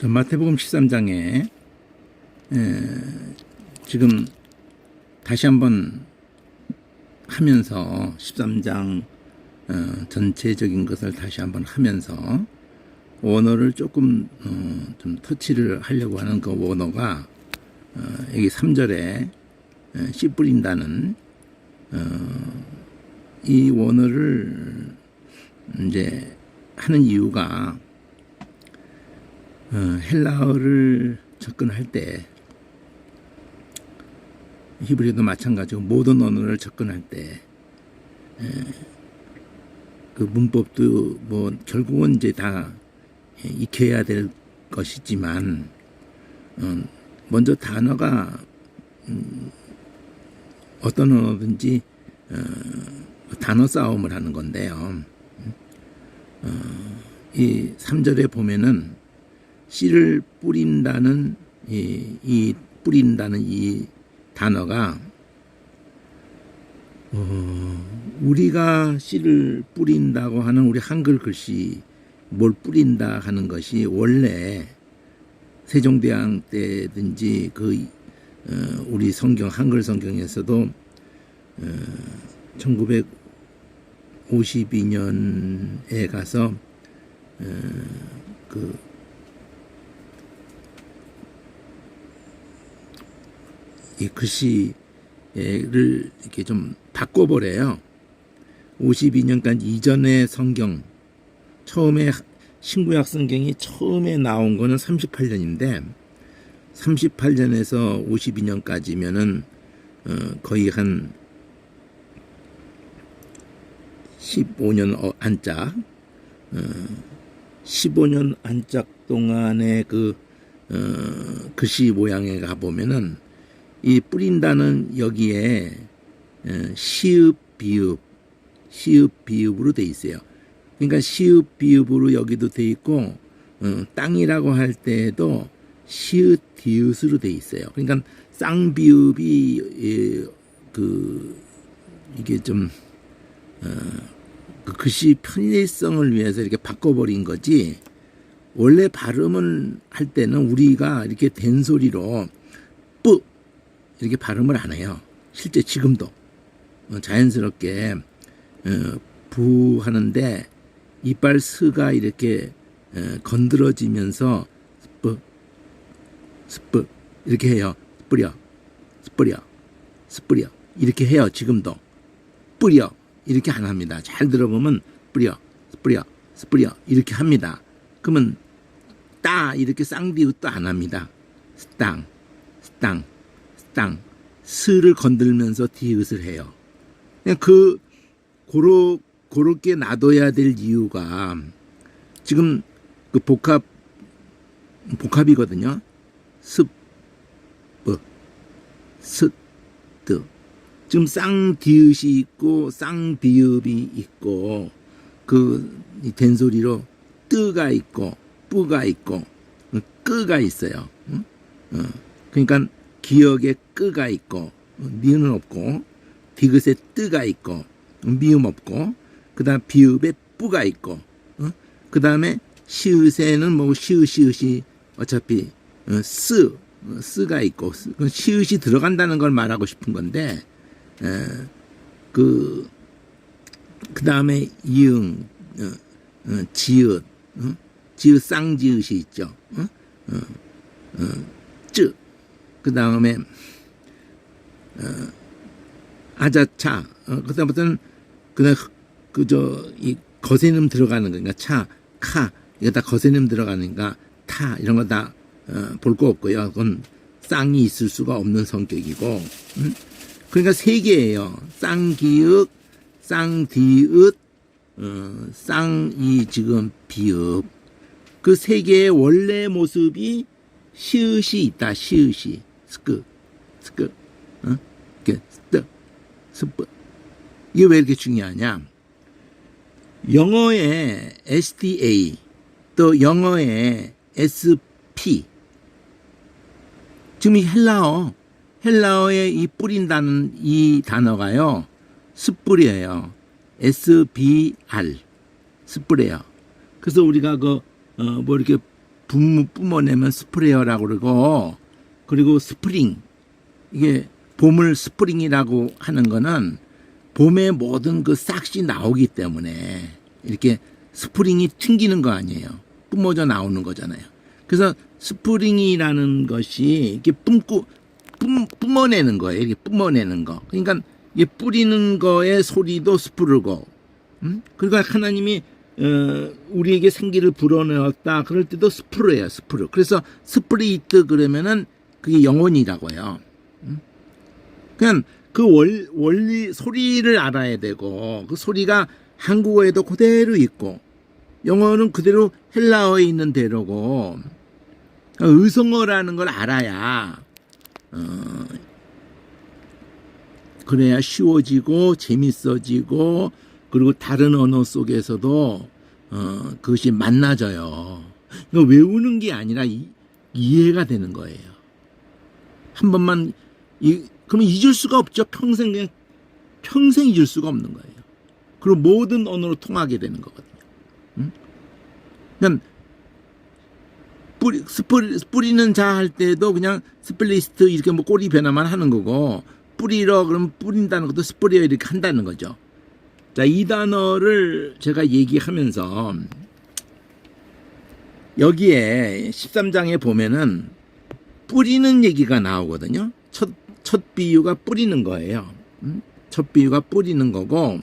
마태복음 13장에 지금 다시 한번 하면서 13장 전체적인 것을 다시 한번 하면서 원어를 조금 좀 터치를 하려고 하는 그 원어가 여기 3절에 씨 뿌린다는 이 원어를 이제 하는 이유가 헬라어를 접근할 때 히브리어도 마찬가지고 모든 언어를 접근할 때 그 문법도 뭐 결국은 이제 다 익혀야 될 것이지만 먼저 단어가 어떤 언어든지 단어 싸움을 하는 건데요. 이 3절에 보면은 씨를 뿌린다는 이 뿌린다는 이 단어가 우리가 씨를 뿌린다고 하는 우리 한글 글씨 뭘 뿌린다 하는 것이 원래 세종대왕 때든지 그 우리 성경 한글 성경에서도 1952년에 가서 이 글씨를 이렇게 좀 바꿔버려요. 52년까지 이전의 성경, 처음에 신구약 성경이 처음에 나온 거는 38년인데 38년에서 52년까지면은 거의 한 15년 안짝, 15년 안짝 동안의 그 글씨 모양에 가보면은 이 뿌린다는 여기에 시읍 비읍으로 돼 있어요. 그러니까 시읍 비읍으로 여기도 돼 있고 땅이라고 할 때도 시읒 디읒으로 돼 있어요. 그러니까 쌍비읍이 이게 좀 그 글씨 편리성을 위해서 이렇게 바꿔버린 거지. 원래 발음을 할 때는 우리가 이렇게 된소리로 뿌 이렇게 발음을 안 해요. 실제 지금도 자연스럽게 부 하는데 이빨 스가 이렇게 건드러지면서 스뿌 이렇게 해요. 스뿌려 이렇게 해요. 지금도 뿌려 이렇게 안 합니다. 잘 들어보면 뿌려 이렇게 합니다. 그러면 따 이렇게 쌍비웃도 안 합니다. 스땅 스를 건들면서 디귿을 해요. 그냥 그렇게 놔둬야 될 이유가 지금 그 복합이거든요. 스뜨 지금 쌍디읒이 있고 쌍비읍이 있고 그 된소리로 뜨가 있고 뿌가 있고 끄가 있어요. 그러니까 기역에 끄가 있고 니은 없고 디귿에 뜨가 있고 미음 없고 그다음 비읍에 뿌가 있고 그다음에 시읒에는 뭐 시읒이 어차피 스가 있고 시읒이 들어간다는 걸 말하고 싶은 건데 그다음에 이응 지읒 쌍지읒이 있죠. 쯔 그다음에 아자차 그다음부터는 그다음 이 거세음 들어가는 거니까 카 이거 다 거세음 들어가니까 타 이런 거 다 볼 거 없고요. 그건 쌍이 있을 수가 없는 성격이고 그러니까 세 개예요. 쌍기읒, 쌍디읒, 쌍이 지금 비읍 그 세 개의 원래 모습이 시읒이 있다. 시읒이 스크 스뿌 이게 왜 이렇게 중요하냐? 영어의 SDA 또 영어의 SP 지금 이 헬라어에 이 뿌린다는 이 단어가요 스뿌리예요. SBR 스뿌레요. 그래서 우리가 뭐 이렇게 뿜어내면 스프레어라고 그러고, 그리고 스프링, 이게 봄을 스프링이라고 하는 거는 봄에 모든 그 싹이 나오기 때문에 이렇게 스프링이 튕기는 거 아니에요. 뿜어져 나오는 거잖아요. 그래서 스프링이라는 것이 이렇게 뿜어내는 거예요. 이렇게 뿜어내는 거. 그러니까 이게 뿌리는 거의 소리도 스프르고, 그러니까 하나님이 우리에게 생기를 불어넣었다 그럴 때도 스프르예요. 스프르. 그래서 스프리트 그러면은 그게 영혼이라고요. 그냥 그 원리 소리를 알아야 되고, 그 소리가 한국어에도 그대로 있고 영어는 그대로 헬라어에 있는 대로고, 의성어라는 걸 알아야 그래야 쉬워지고 재밌어지고, 그리고 다른 언어 속에서도 그것이 만나져요. 그러니까 외우는 게 아니라 이해가 되는 거예요. 한 번만 그러면 잊을 수가 없죠. 평생 잊을 수가 없는 거예요. 그리고 모든 언어로 통하게 되는 거거든요. 그러니까 뿌리는 자 할 때도 그냥 스플리스트 이렇게 뭐 꼬리 변화만 하는 거고, 뿌리러 그러면 뿌린다는 것도 스프리어 이렇게 한다는 거죠. 자, 이 단어를 제가 얘기하면서 여기에 13장에 보면은 뿌리는 얘기가 나오거든요. 첫 비유가 뿌리는 거예요. 첫 비유가 뿌리는 거고,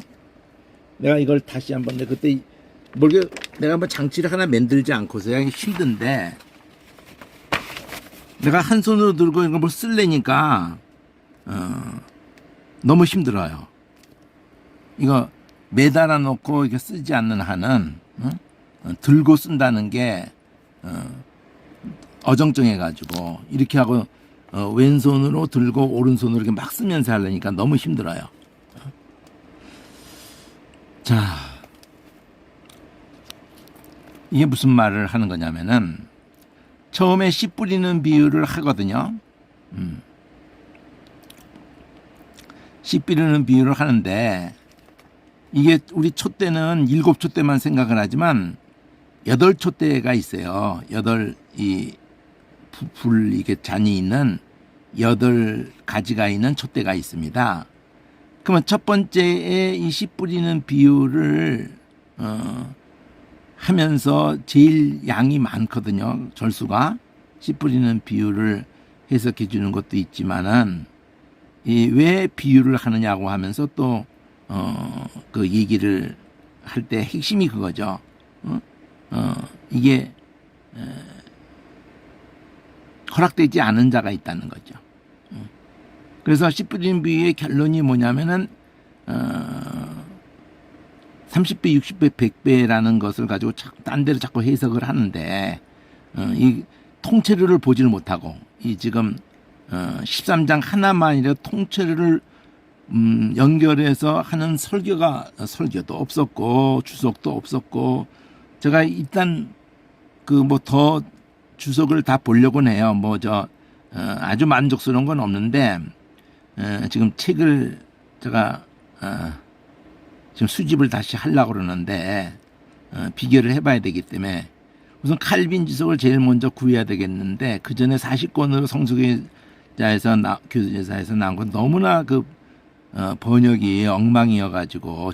내가 이걸 다시 한번 그때 내가 한번 장치를 하나 만들지 않고서 힘든데, 내가 한 손으로 들고 이걸 뭐 쓸래니까 너무 힘들어요. 이거 매달아 놓고 이렇게 쓰지 않는 한은 들고 쓴다는 게 어정쩡해 가지고 이렇게 하고 왼손으로 들고 오른손으로 이렇게 막 쓰면서 하려니까 너무 힘들어요. 자, 이게 무슨 말을 하는 거냐면은, 처음에 씨 뿌리는 비유를 하거든요. 씨 뿌리는 비유를 하는데, 이게 우리 촛대는 7촛대만 생각을 하지만 8촛대가 있어요. 불 이게 잔이 있는 8가지가 있는 촛대가 있습니다. 그러면 첫 번째에 이 씨 뿌리는 비유를 하면서 제일 양이 많거든요. 절수가. 씨 뿌리는 비유를 해석해 주는 것도 있지만은, 왜 비유를 하느냐고 하면서 또 그 얘기를 할 때 핵심이 그거죠. 이게 허락되지 않은 자가 있다는 거죠. 그래서 씨 뿌리는 비유의 결론이 뭐냐면은 30배, 60배, 100배라는 것을 가지고 딴 데로 자꾸 해석을 하는데, 이 통째로를 보지를 못하고, 이 지금 13장 하나만이라 통째로를 연결해서 하는 설교도 없었고 주석도 없었고, 제가 일단 더 주석을 다 보려고는 해요. 아주 만족스러운 건 없는데, 지금 책을 제가 지금 수집을 다시 하려고 그러는데, 비교를 해봐야 되기 때문에 우선 칼빈 주석을 제일 먼저 구해야 되겠는데, 그 전에 40권으로 성수교회자에서 교수제사에서 나온 건 너무나 번역이 엉망이어가지고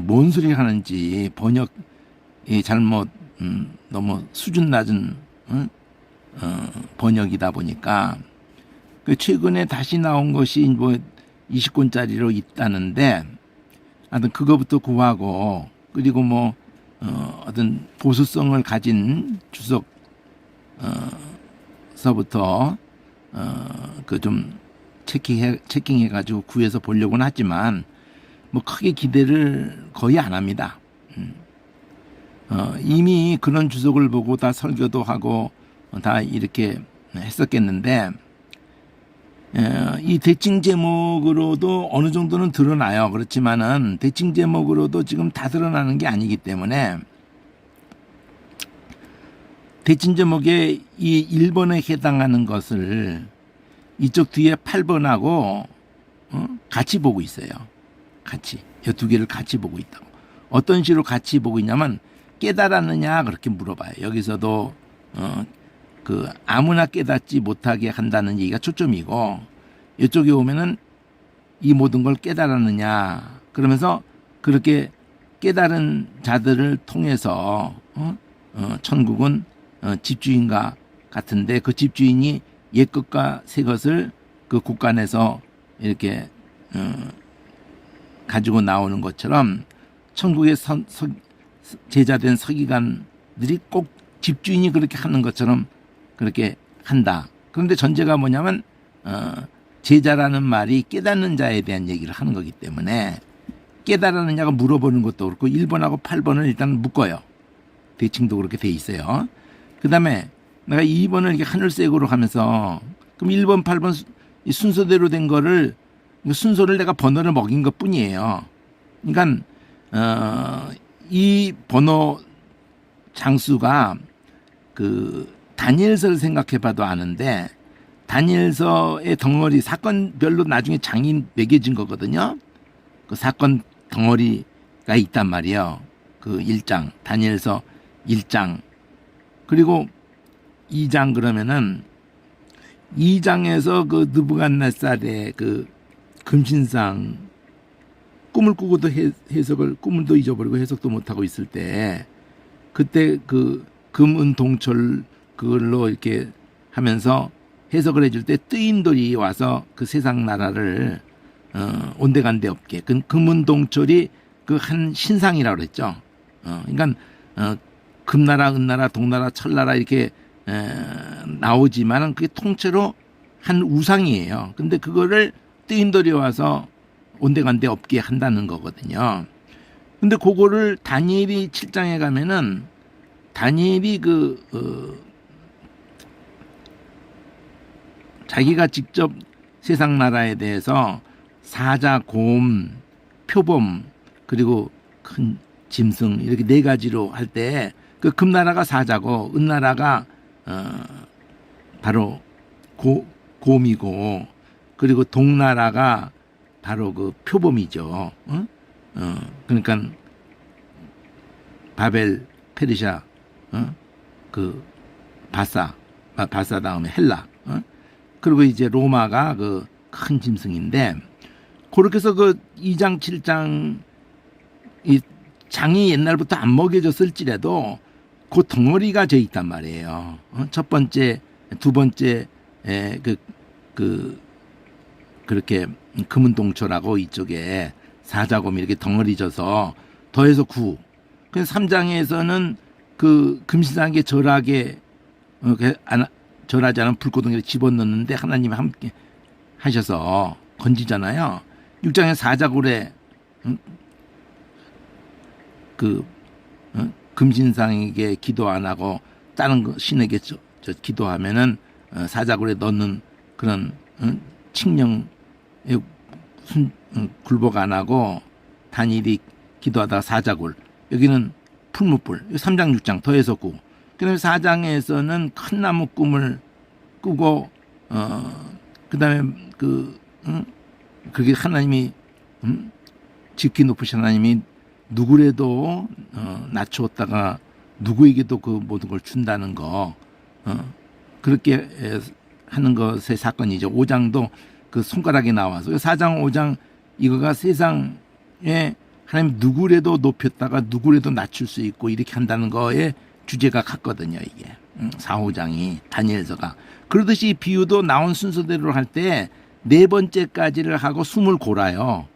뭔 소리 하는지 번역이 잘못 너무 수준 낮은 번역이다 보니까, 최근에 다시 나온 것이 20권짜리로 있다는데, 하여튼 그거부터 구하고, 그리고 어떤 보수성을 가진 주석서부터 좀 체킹해가지고 구해서 보려고는 하지만 크게 기대를 거의 안 합니다. 이미 그런 주석을 보고 다 설교도 하고 다 이렇게 했었겠는데, 이 대칭 제목으로도 어느 정도는 드러나요. 그렇지만은 대칭 제목으로도 지금 다 드러나는 게 아니기 때문에, 대칭 제목에 이 1번에 해당하는 것을 이쪽 뒤에 8번하고 같이 보고 있어요. 같이. 이 두 개를 같이 보고 있다고. 어떤 식으로 같이 보고 있냐면, 깨달았느냐 그렇게 물어봐요. 여기서도 그 아무나 깨닫지 못하게 한다는 얘기가 초점이고, 이쪽에 오면은 이 모든 걸 깨달았느냐, 그러면서 그렇게 깨달은 자들을 통해서 천국은 집주인과 같은데, 그 집주인이 옛것과 새것을 그 국간에서 이렇게 가지고 나오는 것처럼, 천국의 제자된 서기관들이 꼭 집주인이 그렇게 하는 것처럼 그렇게 한다. 그런데 전제가 뭐냐면 제자라는 말이 깨닫는 자에 대한 얘기를 하는 거기 때문에, 깨달았느냐가 물어보는 것도 그렇고 1번하고 8번을 일단 묶어요. 대칭도 그렇게 돼 있어요. 그 다음에 내가 2번을 이렇게 하늘색으로 하면서, 그럼 1번, 8번 순서대로 된 거를, 순서를 내가 번호를 먹인 것 뿐이에요. 그러니까 이 번호 장수가 그 다니엘서를 생각해 봐도 아는데, 다니엘서의 덩어리 사건별로 나중에 장이 매겨진 거거든요. 그 사건 덩어리가 있단 말이에요. 그 1장, 다니엘서 1장. 그리고 2장 그러면은 2장에서 그 느부갓네살의 그 금신상, 꿈을 꾸고도 꿈을도 잊어버리고 해석도 못하고 있을 때, 그때 그 금은 동철 그걸로 이렇게 하면서 해석을 해줄 때 뜨인 돌이 와서 그 세상 나라를 온데간데 없게, 그 금은 동철이 그 한 신상이라고 그랬죠. 그러니까 금나라, 은나라, 동나라, 철나라 이렇게 나오지만은 그게 통째로 한 우상이에요. 근데 그거를 뜨인 돌이 와서 온데간데 없게 한다는 거거든요. 근데 그거를 다니엘이 7장에 가면은, 다니엘이 자기가 직접 세상 나라에 대해서 사자, 곰, 표범, 그리고 큰 짐승, 이렇게 4가지로 할 때, 그 금나라가 사자고 은나라가 바로 곰이고, 그리고 동나라가 바로 그 표범이죠. 그러니까 바벨, 페르시아, 그 바사 다음에 헬라, 그리고 이제 로마가 그 큰 짐승인데, 그렇게 해서 그 2장, 7장 이 장이 옛날부터 안 먹여졌을지라도 그 덩어리가 져 있단 말이에요. 첫 번째, 두 번째 그렇게 금은동철하고 이쪽에 사자곰이 이렇게 덩어리 져서 더해서 9. 그래서 3장에서는 그 금신상에 절하지 않은 불꽃덩이를 집어넣는데 하나님이 함께 하셔서 건지잖아요. 6장에 사자굴에 금신상에게 기도 안 하고 다른 신에게 기도하면은 사자굴에 넣는 그런 칙령에 굴복 안 하고 다니엘이 기도하다가 사자굴, 여기는 풀무불, 3장 6장 더해서 9. 그다음에 4장에서는 큰 나무 꿈을 꾸고 그다음에 그게 하나님이 지키 높으신 하나님이 누구래도 낮추었다가 누구에게도 그 모든 걸 준다는 거, 그렇게 하는 것의 사건이죠. 5장도 그 손가락이 나와서 4장 5장 이거가 세상에 하나님 누구래도 높였다가 누구래도 낮출 수 있고 이렇게 한다는 거에 주제가 같거든요. 이게 4, 5장이 다니엘서가. 그러듯이 비유도 나온 순서대로 할 때 4번째까지를 하고 숨을 골아요.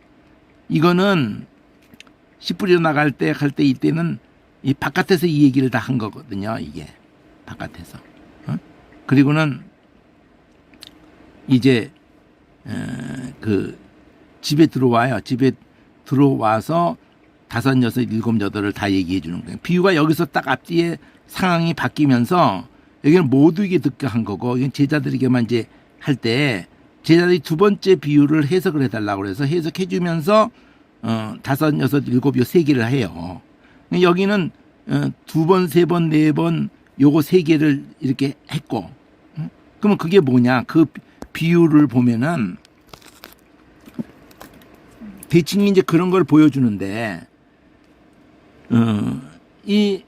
이거는 씨 뿌려 나갈 때 할 때 이때는 이 바깥에서 이 얘기를 다 한 거거든요. 이게 바깥에서. 그리고는 이제 그 집에 들어와요. 집에 들어와서 5, 6, 7, 8을 다 얘기해 주는 거예요. 비유가 여기서 딱 앞뒤에 상황이 바뀌면서 여기는 모두에게 듣게 한 거고, 이건 제자들에게만 이제 할 때 제자들이 2번째 비유를 해석을 해달라고 그래서 해석해 주면서 5, 6, 7, 요 3개를 해요. 여기는 2번, 3번, 4번 요거 3개를 이렇게 했고, 그러면 그게 뭐냐? 그 비유를 보면은 대칭이 이제 그런 걸 보여주는데, 이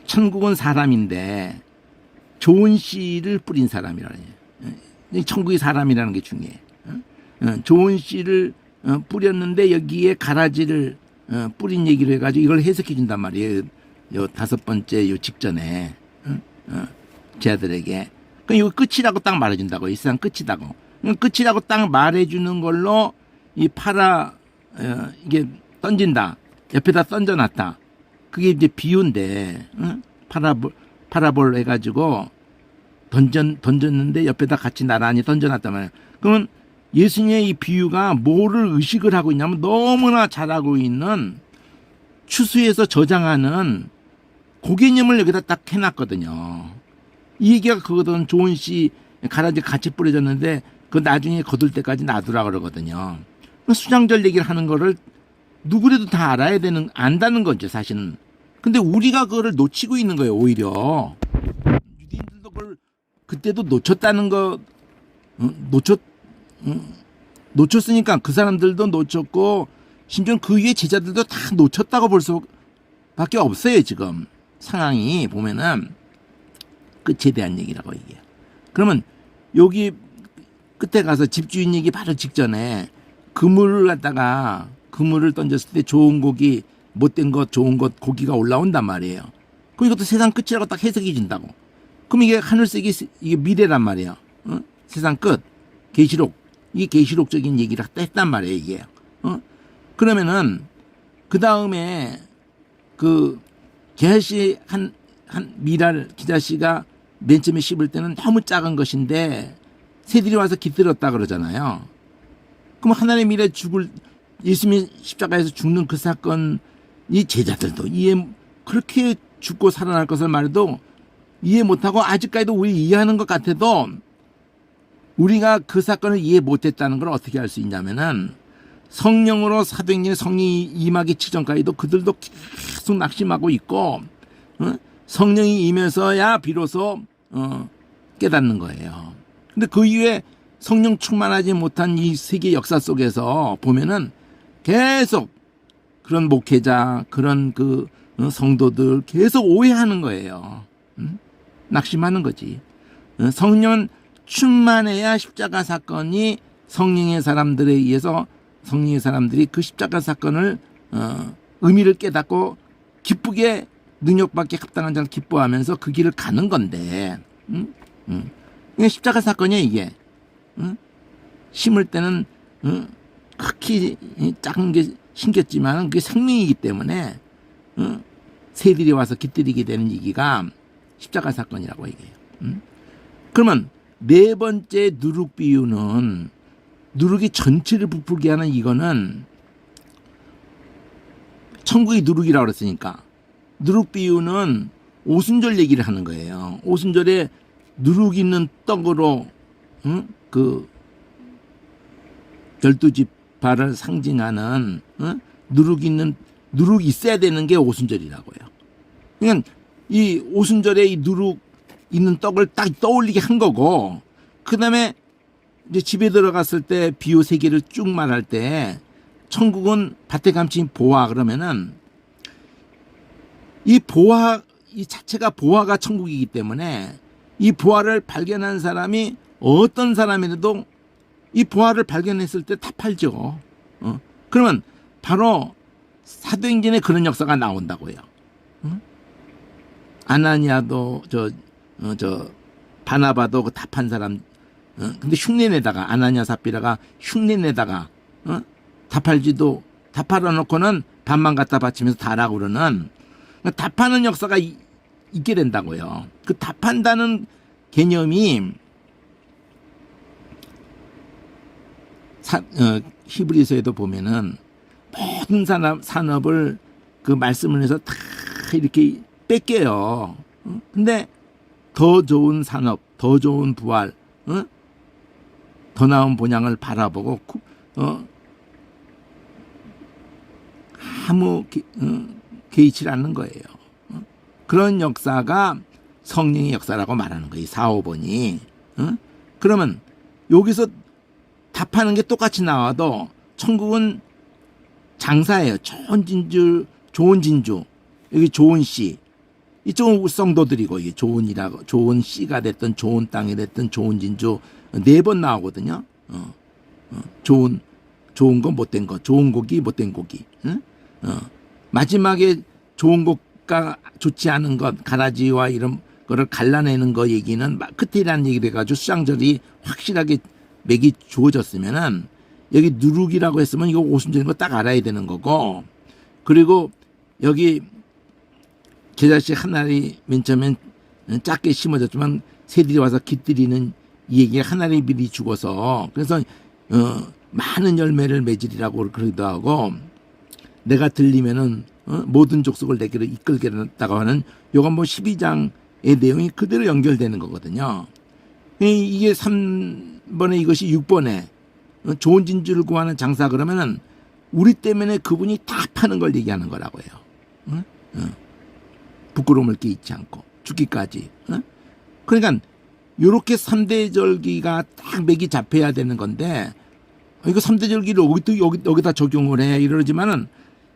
천국은 사람인데 좋은 씨를 뿌린 사람이라는 얘기예요. 천국이 사람이라는 게 중요해. 좋은 씨를 뿌렸는데 여기에 가라지를 뿌린 얘기를 해가지고 이걸 해석해 준단 말이에요. 요 다섯 번째 요 직전에 제 아들에게. 그럼 이거 끝이라고 딱 말해준다고. 이 세상 끝이라고. 끝이라고 딱 말해주는 걸로 이 이게 던진다. 옆에다 던져놨다. 그게 이제 비유인데, 파라볼 해가지고 던졌는데 옆에다 같이 나란히 던져놨단 말이에요. 그러면 예수님의 이 비유가 뭐를 의식을 하고 있냐면 너무나 잘하고 있는 추수에서 저장하는 그 개념을 여기다 딱 해놨거든요. 이 얘기가 그거든. 좋은 씨 가라지 같이 뿌려졌는데 그 나중에 거둘 때까지 놔두라 그러거든요. 수장절 얘기를 하는 거를 누구라도 다 알아야 되는, 안다는 거죠, 사실은. 근데 우리가 그거를 놓치고 있는 거예요, 오히려. 유대인들도 그걸 그때도 놓쳤다는 거, 놓쳤으니까 그 사람들도 놓쳤고, 심지어 그 위에 제자들도 다 놓쳤다고 볼 수밖에 없어요, 지금. 상황이 보면은 끝에 대한 얘기라고 얘기해요. 그러면 여기 끝에 가서 집주인 얘기 바로 직전에 그물을 던졌을 때 좋은 고기, 못된 것, 좋은 것, 고기가 올라온단 말이에요. 그럼 이것도 세상 끝이라고 딱 해석해 준다고. 그럼 이게 하늘색이 이게 미래란 말이에요. 세상 끝, 계시록, 이게 계시록적인 얘기를 했단 말이에요, 이게. 그러면은 그 다음에 그 기자씨 한 미랄 기자씨가 맨 처음에 씹을 때는 너무 작은 것인데 새들이 와서 깃들었다 그러잖아요. 그럼 하나님의 미래 예수님이 십자가에서 죽는 그 사건, 이 제자들도 그렇게 죽고 살아날 것을 말해도 이해 못하고 아직까지도 우리 이해하는 것 같아도 우리가 그 사건을 이해 못했다는 걸 어떻게 알 수 있냐면은 성령으로 사도행전에 성령이 임하기 직전까지도 그들도 계속 낙심하고 있고 성령이 임해서야 비로소 깨닫는 거예요. 근데 그 이후에 성령 충만하지 못한 이 세계 역사 속에서 보면은 계속 그런 목회자, 그런 그 성도들 계속 오해하는 거예요. 낙심하는 거지. 성령 충만해야 십자가 사건이 성령의 사람들에 의해서 성령의 사람들이 그 십자가 사건을 의미를 깨닫고 기쁘게 능력받게 합당한 자를 기뻐하면서 그 길을 가는 건데, 이게 십자가 사건이야 이게. 심을 때는 극히 작은 게 심겼지만 그게 생명이기 때문에 새들이 와서 깃들이게 되는 얘기가 십자가 사건이라고 얘기해요. 그러면 네 번째 누룩 비유는 누룩이 전체를 부풀게 하는 이거는 천국이 누룩이라고 그랬으니까 누룩 비유는 오순절 얘기를 하는 거예요. 오순절에 누룩 있는 떡으로 그 12지파를 상징하는 누룩이 있어야 되는 게 오순절이라고요. 그러니까 이 오순절에 이 누룩 있는 떡을 딱 떠올리게 한 거고, 그 다음에 이제 집에 들어갔을 때 비유 세 개를 쭉 말할 때 천국은 밭에 감친 보화 그러면은 이 자체가 보화가 천국이기 때문에 이 보화를 발견한 사람이 어떤 사람이라도 이 보화를 발견했을 때 다 팔죠. 그러면 바로 사도행전에 그런 역사가 나온다고요. 아나니아도 바나바도 그 다 판 사람, 근데 흉내내다가 아나니아 삽비라가 흉내내다가 다 팔지도 다 팔아놓고는 반만 갖다 바치면서 다라고 그러는 다 파는 역사가 있게 된다고요. 그 다 판다는 개념이 히브리서에도 보면은 모든 산업을 그 말씀을 해서 다 이렇게 뺏겨요. 근데 더 좋은 산업, 더 좋은 부활, 더 나은 본향을 바라보고 아무 개의치 않는 거예요. 그런 역사가 성령의 역사라고 말하는 거예요. 4, 5번이. 그러면 여기서 답하는 게 똑같이 나와도 천국은 장사예요. 좋은 진주, 여기 좋은 씨. 이쪽은 성도들이고, 이게 좋은이라고, 좋은 씨가 됐든, 좋은 땅이 됐든, 좋은 진주, 4번 나오거든요. 좋은 거, 못된 거, 좋은 고기, 못된 고기. 응? 마지막에 좋은 것과 좋지 않은 것, 가라지와 이런 거를 갈라내는 거 얘기는 끝이라는 얘기를 해가지고 수장절이 확실하게 맥이 주어졌으면은, 여기 누룩이라고 했으면 이거 오순절인 거 딱 알아야 되는 거고, 그리고 여기 계절식 하나리 맨 처음엔 작게 심어졌지만 새들이 와서 깃들이는 이 얘기가 하나리 미리 죽어서, 그래서 많은 열매를 맺으리라고 그러기도 하고, 내가 들리면은 모든 족속을 내게로 이끌겠다고 하는 요건 뭐 12장의 내용이 그대로 연결되는 거거든요. 이게 3번에 이것이 6번에 좋은 진주를 구하는 장사 그러면은 우리 때문에 그분이 다 파는 걸 얘기하는 거라고요. 부끄러움을 끼치지 않고 죽기까지. 그러니까 요렇게 3대 절기가 딱 맥이 잡혀야 되는 건데, 이거 3대 절기를 여기다 적용을 해 이러지만은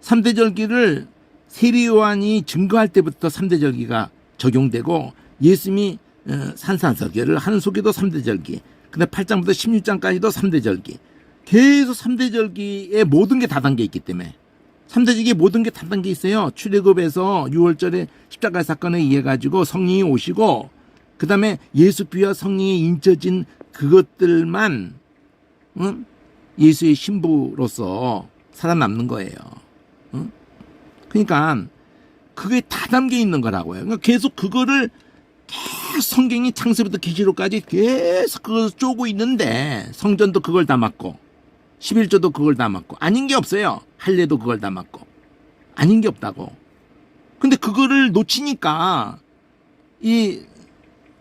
3대 절기를 세리요한이 증거할 때부터 3대 절기가 적용되고, 예수님이 산산설교를 하는 속에도 3대 절기, 근데 8장부터 16장까지도 3대 절기, 계속 3대 절기에 모든 게 다 담겨 있기 때문에 3대 절기에 모든 게 다 담겨 있어요. 출애굽에서 6월절에 십자가 사건에 의해 가지고 성령이 오시고, 그 다음에 예수 피와 성령이 인쳐진 그것들만 예수의 신부로서 살아남는 거예요. 그러니까 그게 다 담겨 있는 거라고요. 그러니까 계속 그거를 계속 성경이 창세부터 계시록까지 계속 그걸 쪼고 있는데, 성전도 그걸 담았고 11조도 그걸 담았고, 아닌 게 없어요. 할례도 그걸 담았고, 아닌 게 없다고. 근데 그거를 놓치니까 이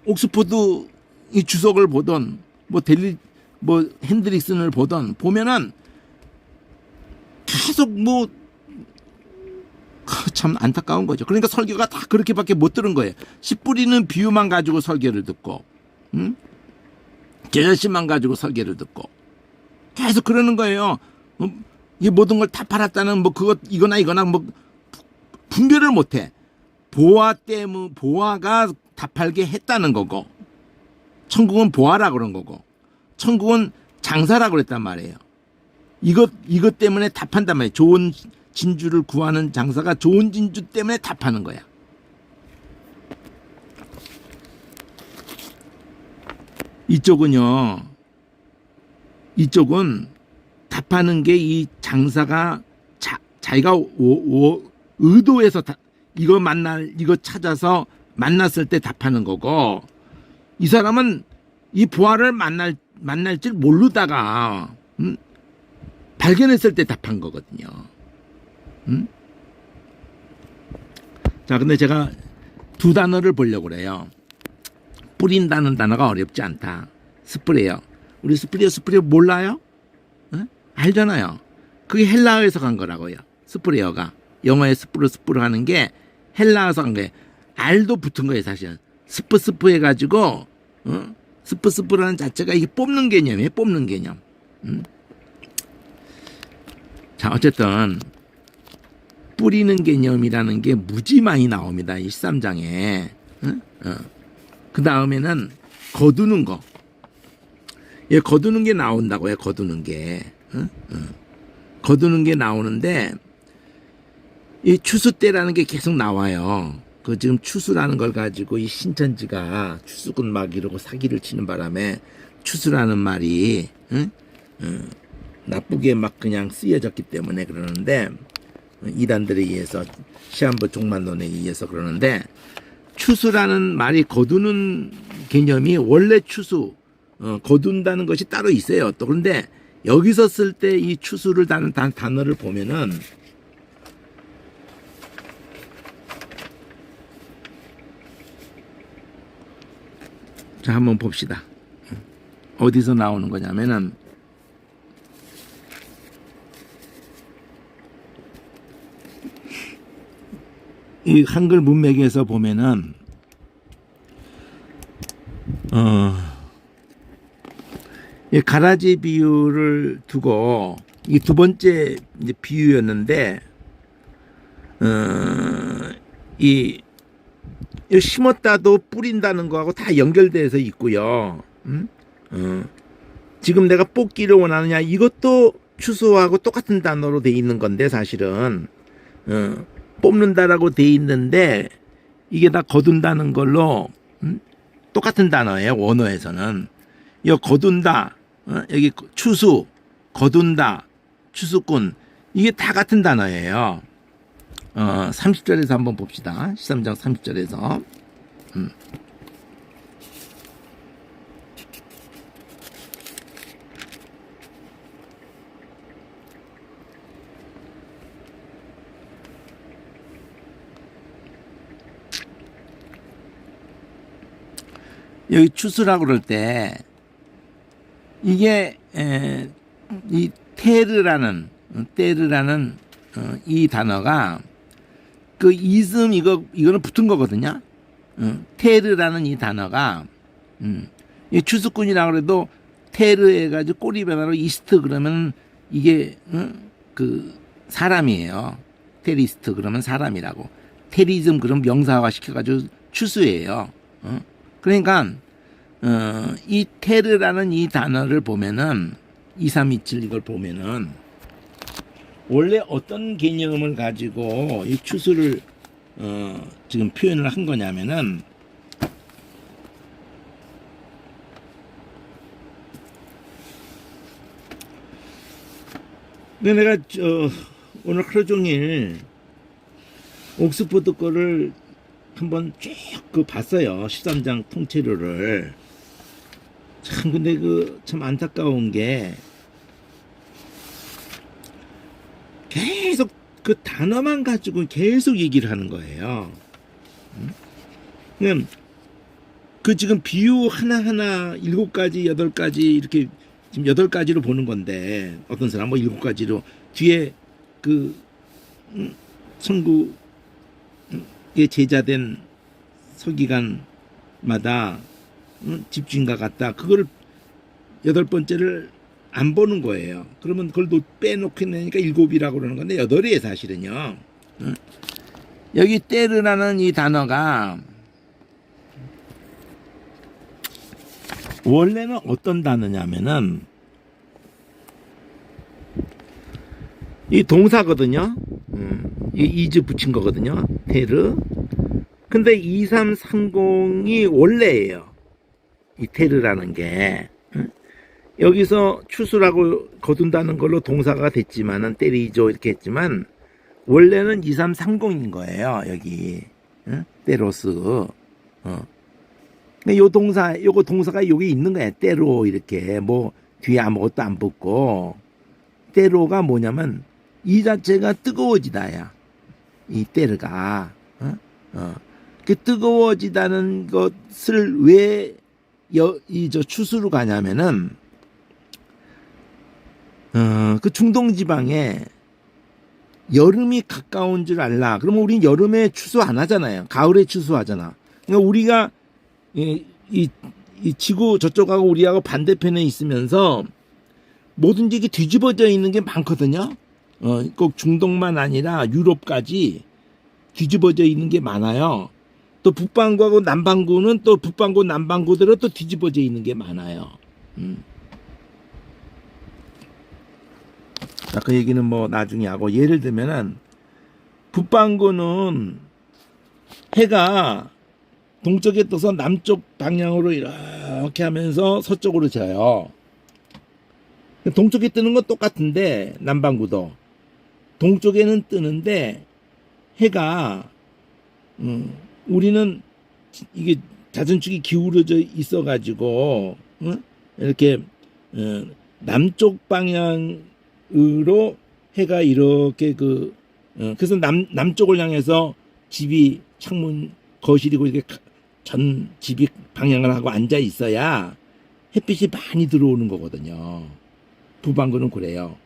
옥스포드 이 주석을 보던 뭐 핸드릭슨을 보던 보면은 계속 참 안타까운 거죠. 그러니까 설교가 다 그렇게밖에 못 들은 거예요. 씨 뿌리는 비유만 가지고 설교를 듣고, 계절씨만 가지고 설교를 듣고 계속 그러는 거예요. 이 모든 걸 다 팔았다는 뭐 이거나 뭐 분별을 못해. 보아가 다 팔게 했다는 거고, 천국은 보아라 그런 거고, 천국은 장사라 그랬단 말이에요. 이것 때문에 다 판단 말이에요. 좋은 진주를 구하는 장사가 좋은 진주 때문에 다 파는 거야. 이쪽은 다 파는 게 이 장사가 자기가 의도해서 이거 찾아서 만났을 때 다 파는 거고, 이 사람은 이 보아를 만날 줄 모르다가 발견했을 때 다 판 거거든요. 자, 근데 제가 두 단어를 보려고 그래요. 뿌린다는 단어가 어렵지 않다. 스프레요. 우리 스프레요 몰라요? 알잖아요. 그게 헬라어에서 간 거라고요. 스프레어가. 영어에 스프르 하는 게 헬라어에서 간 거예요. 알도 붙은 거예요, 사실은. 스프 해가지고, 스프라는 자체가 이게 뽑는 개념이에요, 뽑는 개념. 자, 어쨌든, 뿌리는 개념이라는 게 무지 많이 나옵니다, 이 13장에. 그 다음에는 거두는 거. 예, 거두는 게 나온다고요, 거두는 게. 거두는 게 나오는데, 이 추수 때라는 게 계속 나와요. 그 지금 추수라는 걸 가지고 이 신천지가 추수꾼 막 이러고 사기를 치는 바람에 추수라는 말이 나쁘게 막 그냥 쓰여졌기 때문에 그러는데, 이단들에 의해서 시한부 종만론에 의해서 그러는데, 추수라는 말이 거두는 개념이 원래 추수, 거둔다는 것이 따로 있어요. 또 그런데 여기서 쓸 때 이 추수를 다는 단어를 보면은 자, 한번 봅시다. 어디서 나오는 거냐면은 이 한글 문맥에서 보면은 이 가라지 비유를 두고 이 두 번째 이제 비유였는데 이 이 심었다도 뿌린다는 거하고 다 연결돼서 있고요. 지금 내가 뽑기를 원하느냐 이것도 추수하고 똑같은 단어로 돼 있는 건데 사실은 뽑는다라고 돼 있는데 이게 다 거둔다는 걸로 똑같은 단어예요. 원어에서는 이 거둔다 여기 추수 거둔다 추수꾼 이게 다 같은 단어예요. 30절에서 한번 봅시다. 13장 30절에서 여기 추수라고 그럴 때 이게 이 테르라는 이 단어가 그 이즘 이거는 붙은 거거든요. 테르라는 이 단어가 이 추수꾼이라고 그래도 테르 해가지고 꼬리 변화로 이스트 그러면 이게 그 사람이에요. 테리스트 그러면 사람이라고. 테리즘 그럼 명사화 시켜가지고 추수예요. 그러니까 이 테르라는 이 단어를 보면은 2327 이걸 보면은 원래 어떤 개념을 가지고 이 추수를 지금 표현을 한 거냐면은 근데 내가 오늘 하루 종일 옥스퍼드 거를 한번 쭉 봤어요. 13장 통째로를. 참 근데 참 안타까운 게 계속 그 단어만 가지고 계속 얘기를 하는 거예요. 그냥 그 지금 비유 하나하나 7가지, 8가지 이렇게 지금 8가지로 보는 건데 어떤 사람 뭐 7가지로 뒤에 그 천국의 제자된 서기관마다 집주인과 같다. 그거를 8번째를 안 보는 거예요. 그러면 그걸 빼놓고 내니까 7이라고 그러는 건데 8이에요 사실은요. 여기 때르라는 이 단어가 원래는 어떤 단어냐면은 이 동사거든요. 이 이즈 붙인 거거든요. 테르. 근데 2330이 원래예요. 이 테르라는 게. 여기서 추수라고 거둔다는 걸로 동사가 됐지만은 때리죠 이렇게 했지만 원래는 2330인 거예요. 여기 때로스. 요 동사가 여기 있는 거예요. 때로 이렇게 뭐 뒤에 아무것도 안 붙고 때로가 뭐냐면 이 자체가 뜨거워지다야. 이 때르가 그 뜨거워지다는 것을 왜 저 추수로 가냐면은 그 중동 지방에 여름이 가까운 줄 알라. 그러면 우린 여름에 추수 안 하잖아요. 가을에 추수하잖아. 그러니까 우리가 이 지구 저쪽하고 우리하고 반대편에 있으면서 뭐든지 이게 뒤집어져 있는 게 많거든요. 꼭 중동만 아니라 유럽까지 뒤집어져 있는 게 많아요. 또 북반구하고 남반구는 또 북반구 남반구대로 또 뒤집어져 있는 게 많아요. 자, 그 얘기는 뭐 나중에 하고 예를 들면은 북반구는 해가 동쪽에 떠서 남쪽 방향으로 이렇게 하면서 서쪽으로 져요. 동쪽에 뜨는 건 똑같은데 남반구도 동쪽에는 뜨는데 해가 우리는 이게 자전축이 기울어져 있어 가지고 이렇게 남쪽 방향으로 해가 이렇게 그래서 남쪽을 향해서 집이 창문 거실이고 이렇게 전 집이 방향을 하고 앉아 있어야 햇빛이 많이 들어오는 거거든요. 북반구는 그래요.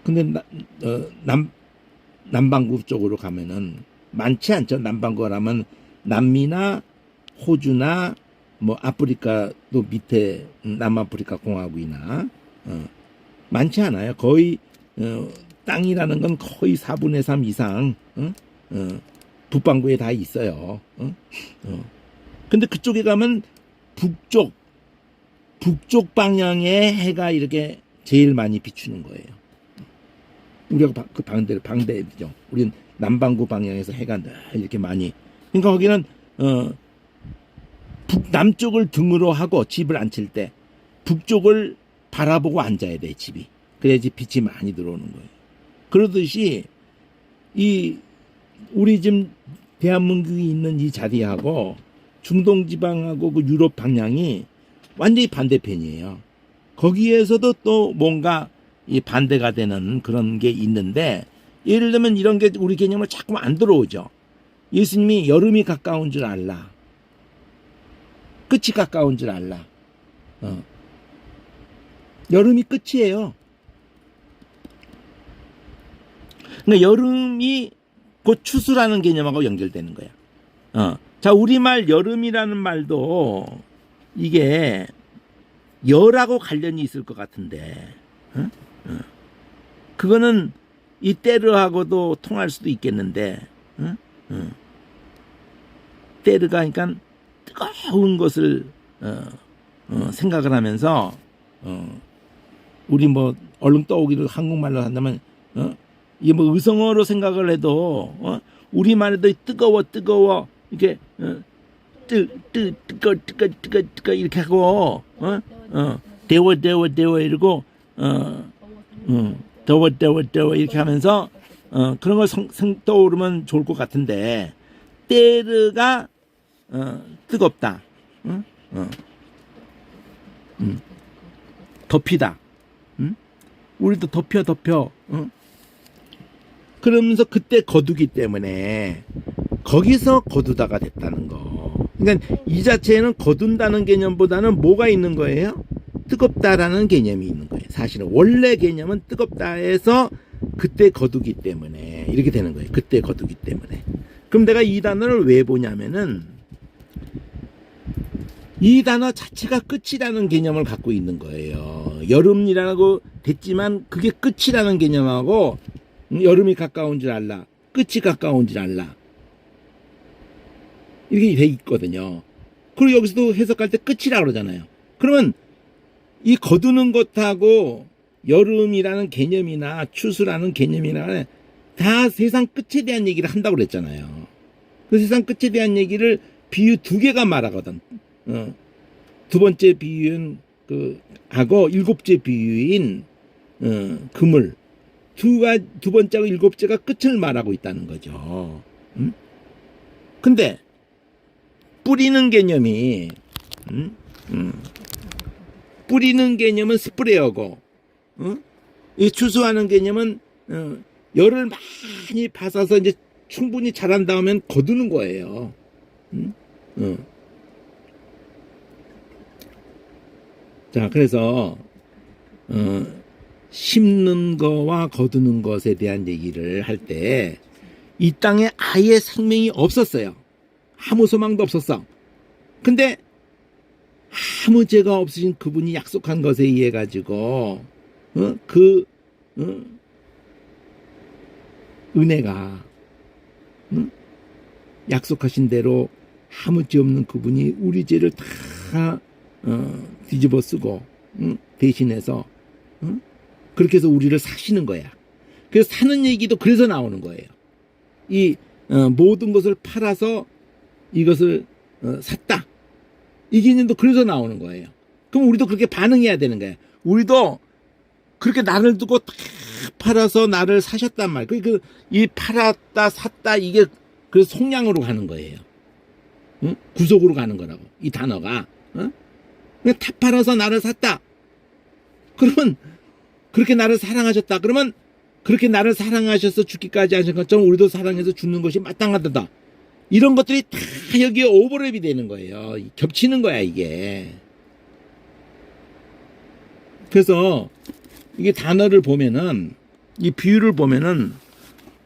근데 남반구 쪽으로 가면은 많지 않죠. 남반구라면 남미나 호주나 뭐 아프리카도 밑에 남아프리카 공화국이나 많지 않아요. 거의 땅이라는 건 거의 4분의 3 이상 북반구에 다 있어요. 근데 그쪽에 가면 북쪽 방향에 해가 이렇게 제일 많이 비추는 거예요. 우리가 그 방대죠. 우리는 남반구 방향에서 해가 늘 이렇게 많이. 그러니까 거기는 남쪽을 등으로 하고 집을 앉힐 때 북쪽을 바라보고 앉아야 돼, 집이. 그래야지 빛이 많이 들어오는 거예요. 그러듯이 우리 지금 대한민국이 있는 이 자리하고 중동 지방하고 그 유럽 방향이 완전히 반대편이에요. 거기에서도 또 뭔가 이 반대가 되는 그런 게 있는데, 예를 들면 이런 게 우리 개념을 자꾸 안 들어오죠. 예수님이 여름이 가까운 줄 알라. 끝이 가까운 줄 알라. 여름이 끝이에요. 그러니까 여름이 곧 추수라는 개념하고 연결되는 거야. 자, 우리말 여름이라는 말도 이게 열하고 관련이 있을 것 같은데, 그거는 이 때르하고도 통할 수도 있겠는데, 때르가 그러니까 뜨거운 것을 생각을 하면서 우리 뭐 얼른 떠오기를 한국말로 한다면 이게 뭐 의성어로 생각을 해도 우리말에도 뜨거워 이렇게 뜨거 이렇게 하고 데워 이러고 더워 이렇게 하면서 그런 걸 떠오르면 좋을 것 같은데, 때르가 뜨겁다, 덮이다, 우리도 덮여, 그러면서 그때 거두기 때문에 거기서 거두다가 됐다는 거. 그러니까 이 자체에는 거둔다는 개념보다는 뭐가 있는 거예요? 뜨겁다라는 개념이 있는 거예요. 사실은 원래 개념은 뜨겁다에서 그때 거두기 때문에 이렇게 되는 거예요. 그때 거두기 때문에. 그럼 내가 이 단어를 왜 보냐면은 이 단어 자체가 끝이라는 개념을 갖고 있는 거예요. 여름이라고 됐지만 그게 끝이라는 개념하고 여름이 가까운 줄 알라, 끝이 가까운 줄 알라, 이렇게 돼 있거든요. 그리고 여기서도 해석할 때 끝이라고 그러잖아요. 그러면 이 거두는 것하고 여름이라는 개념이나 추수라는 개념이나 다 세상 끝에 대한 얘기를 한다고 그랬잖아요. 그 세상 끝에 대한 얘기를 비유 두 개가 말하거든. 두 번째 비유인 하고 일곱째 비유인 그물, 두 번째하고 일곱째가 끝을 말하고 있다는 거죠. 근데 뿌리는 개념이 뿌리는 개념은 스프레어고, 이 추수하는 개념은 열을 많이 받아서 이제 충분히 자란 다음엔 거두는 거예요. 자, 그래서 심는 거와 거두는 것에 대한 얘기를 할 때 이 땅에 아예 생명이 없었어요. 아무 소망도 없었어. 근데 아무 죄가 없으신 그분이 약속한 것에 의해 가지고 은혜가 약속하신 대로 아무 죄 없는 그분이 우리 죄를 다 뒤집어 쓰고 대신해서 그렇게 해서 우리를 사시는 거야. 그래서 사는 얘기도 그래서 나오는 거예요. 이 모든 것을 팔아서 이것을 샀다. 이 개념도 그래서 나오는 거예요. 그럼 우리도 그렇게 반응해야 되는 거예요. 우리도 그렇게 나를 두고 다 팔아서 나를 사셨단 말이에요. 이 팔았다 샀다 이게 그 속량으로 가는 거예요. 구속으로 가는 거라고. 이 단어가. 그냥 다 팔아서 나를 샀다. 그러면 그렇게 나를 사랑하셨다. 그러면 그렇게 나를 사랑하셔서 죽기까지 하신 것처럼 우리도 사랑해서 죽는 것이 마땅하다. 이런 것들이 다 여기에 오버랩이 되는 거예요. 겹치는 거야, 이게. 그래서 이게 단어를 보면은, 이 비유를 보면은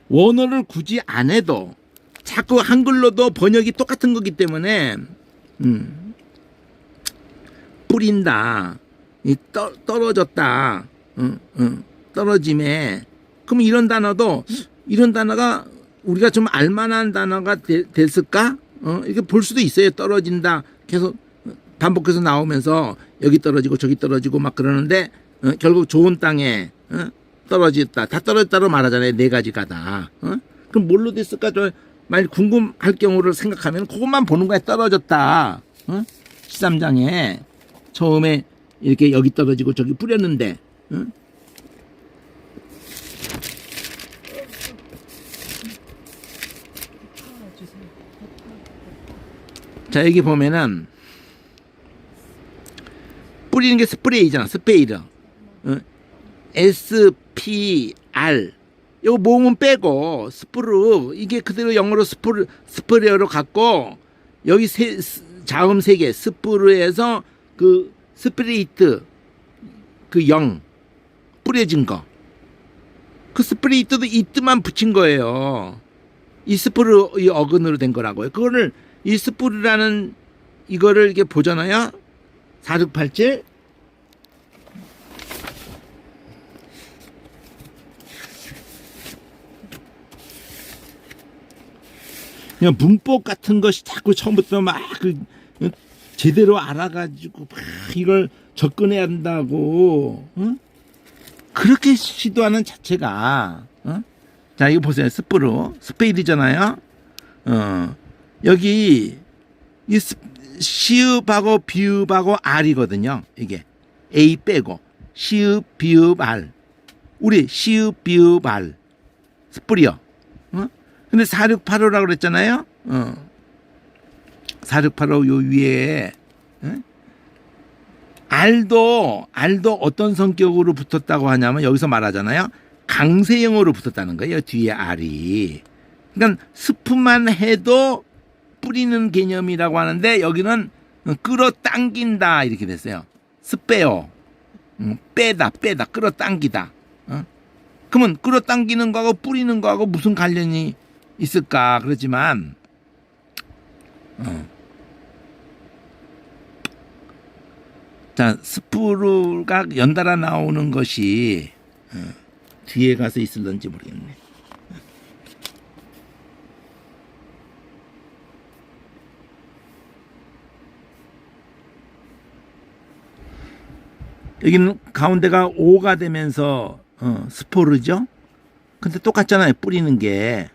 원어를 굳이 안 해도 자꾸 한글로도 번역이 똑같은 거기 때문에 뿌린다, 떨어졌다, 떨어짐에, 그럼 이런 단어가 우리가 좀 알만한 단어가 됐을까? 이렇게 볼 수도 있어요. 떨어진다. 계속 반복해서 나오면서 여기 떨어지고 저기 떨어지고 막 그러는데 결국 좋은 땅에 떨어졌다. 다 떨어졌다로 말하잖아요. 네 가지가 다. 그럼 뭘로 됐을까? 좀 만약 궁금할 경우를 생각하면 그것만 보는 거야. 떨어졌다. 13장에 처음에 이렇게 여기 떨어지고 저기 뿌렸는데 자 여기 보면은 뿌리는 게 스프레이잖아. 스페이드. SPR 이거 모음은 빼고 스프르 이게 그대로 영어로 스프레어로 갖고 여기 자음 세 개 스프르에서 그 스프레이트 그 영 뿌려진 거 그 스프레이트도 이 뜻만 붙인 거예요. 이 스프르 이 어근으로 된 거라고요. 그거를 이 스프르라는 이거를 이렇게 보잖아요. 4687 그냥 문법 같은 것이 자꾸 처음부터 막 제대로 알아가지고 막 이걸 접근해야 한다고 그렇게 시도하는 자체가 자 이거 보세요. 스프로 스페이드잖아요. 여기 이 시읍하고 비읍하고 R이거든요. 이게 A 빼고 시읍 비읍 R 우리 시읍 비읍 R 스프리어 근데 4685라고 그랬잖아요. 4685 요 위에 R도 어떤 성격으로 붙었다고 하냐면 여기서 말하잖아요. 강세형으로 붙었다는 거예요. 뒤에 R이. 그러니까 스프만 해도 뿌리는 개념이라고 하는데 여기는 끌어당긴다 이렇게 됐어요. 스페어. 빼다 끌어당기다. 그러면 끌어당기는 거하고 뿌리는 거하고 무슨 관련이 있을까? 그렇지만 자 스프루가 연달아 나오는 것이 뒤에 가서 있을런지 모르겠네. 여기는 가운데가 O가 되면서 스포르죠. 근데 똑같잖아요. 뿌리는 게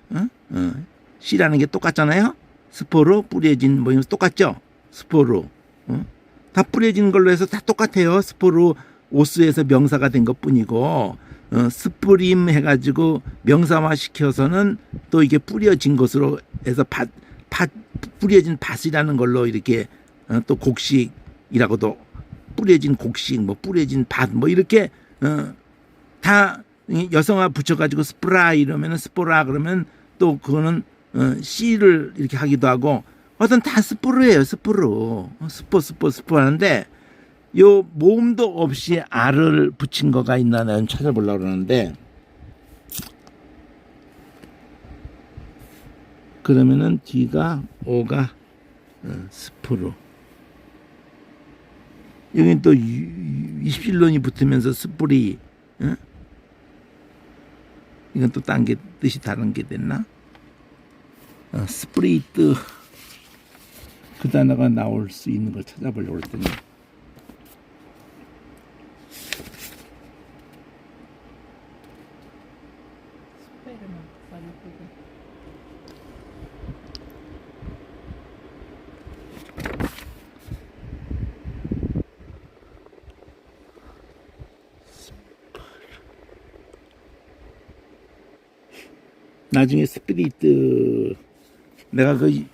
C라는 게 똑같잖아요. 스포르 뿌려진 모임 똑같죠. 스포르 다 뿌려진 걸로 해서 다 똑같아요. 스포르 오스에서 명사가 된 것뿐이고 스프림 해가지고 명사화 시켜서는 또 이게 뿌려진 것으로 해서 뿌려진 밭이라는 걸로 이렇게 또 곡식이라고도 뿌려진 곡식 뭐 뿌려진 밭 뭐 이렇게 다 여성화 붙여가지고 스프라 이러면은 스포라 그러면 또 그거는 C를 이렇게 하기도 하고 어떤 다 스프르예요. 스프르 스포 하는데 요 모음도 없이 R을 붙인 거가 있나 난 찾아보려고 그러는데 그러면은 뒤가 O가 스프르 여긴 또 27론이 붙으면서 스프리 이건 또 딴 게 뜻이 다른 게 됐나? 스프레이트 그 단어가 나올 수 있는 걸 찾아보려고 했더니 나중에 스피리트 내가 그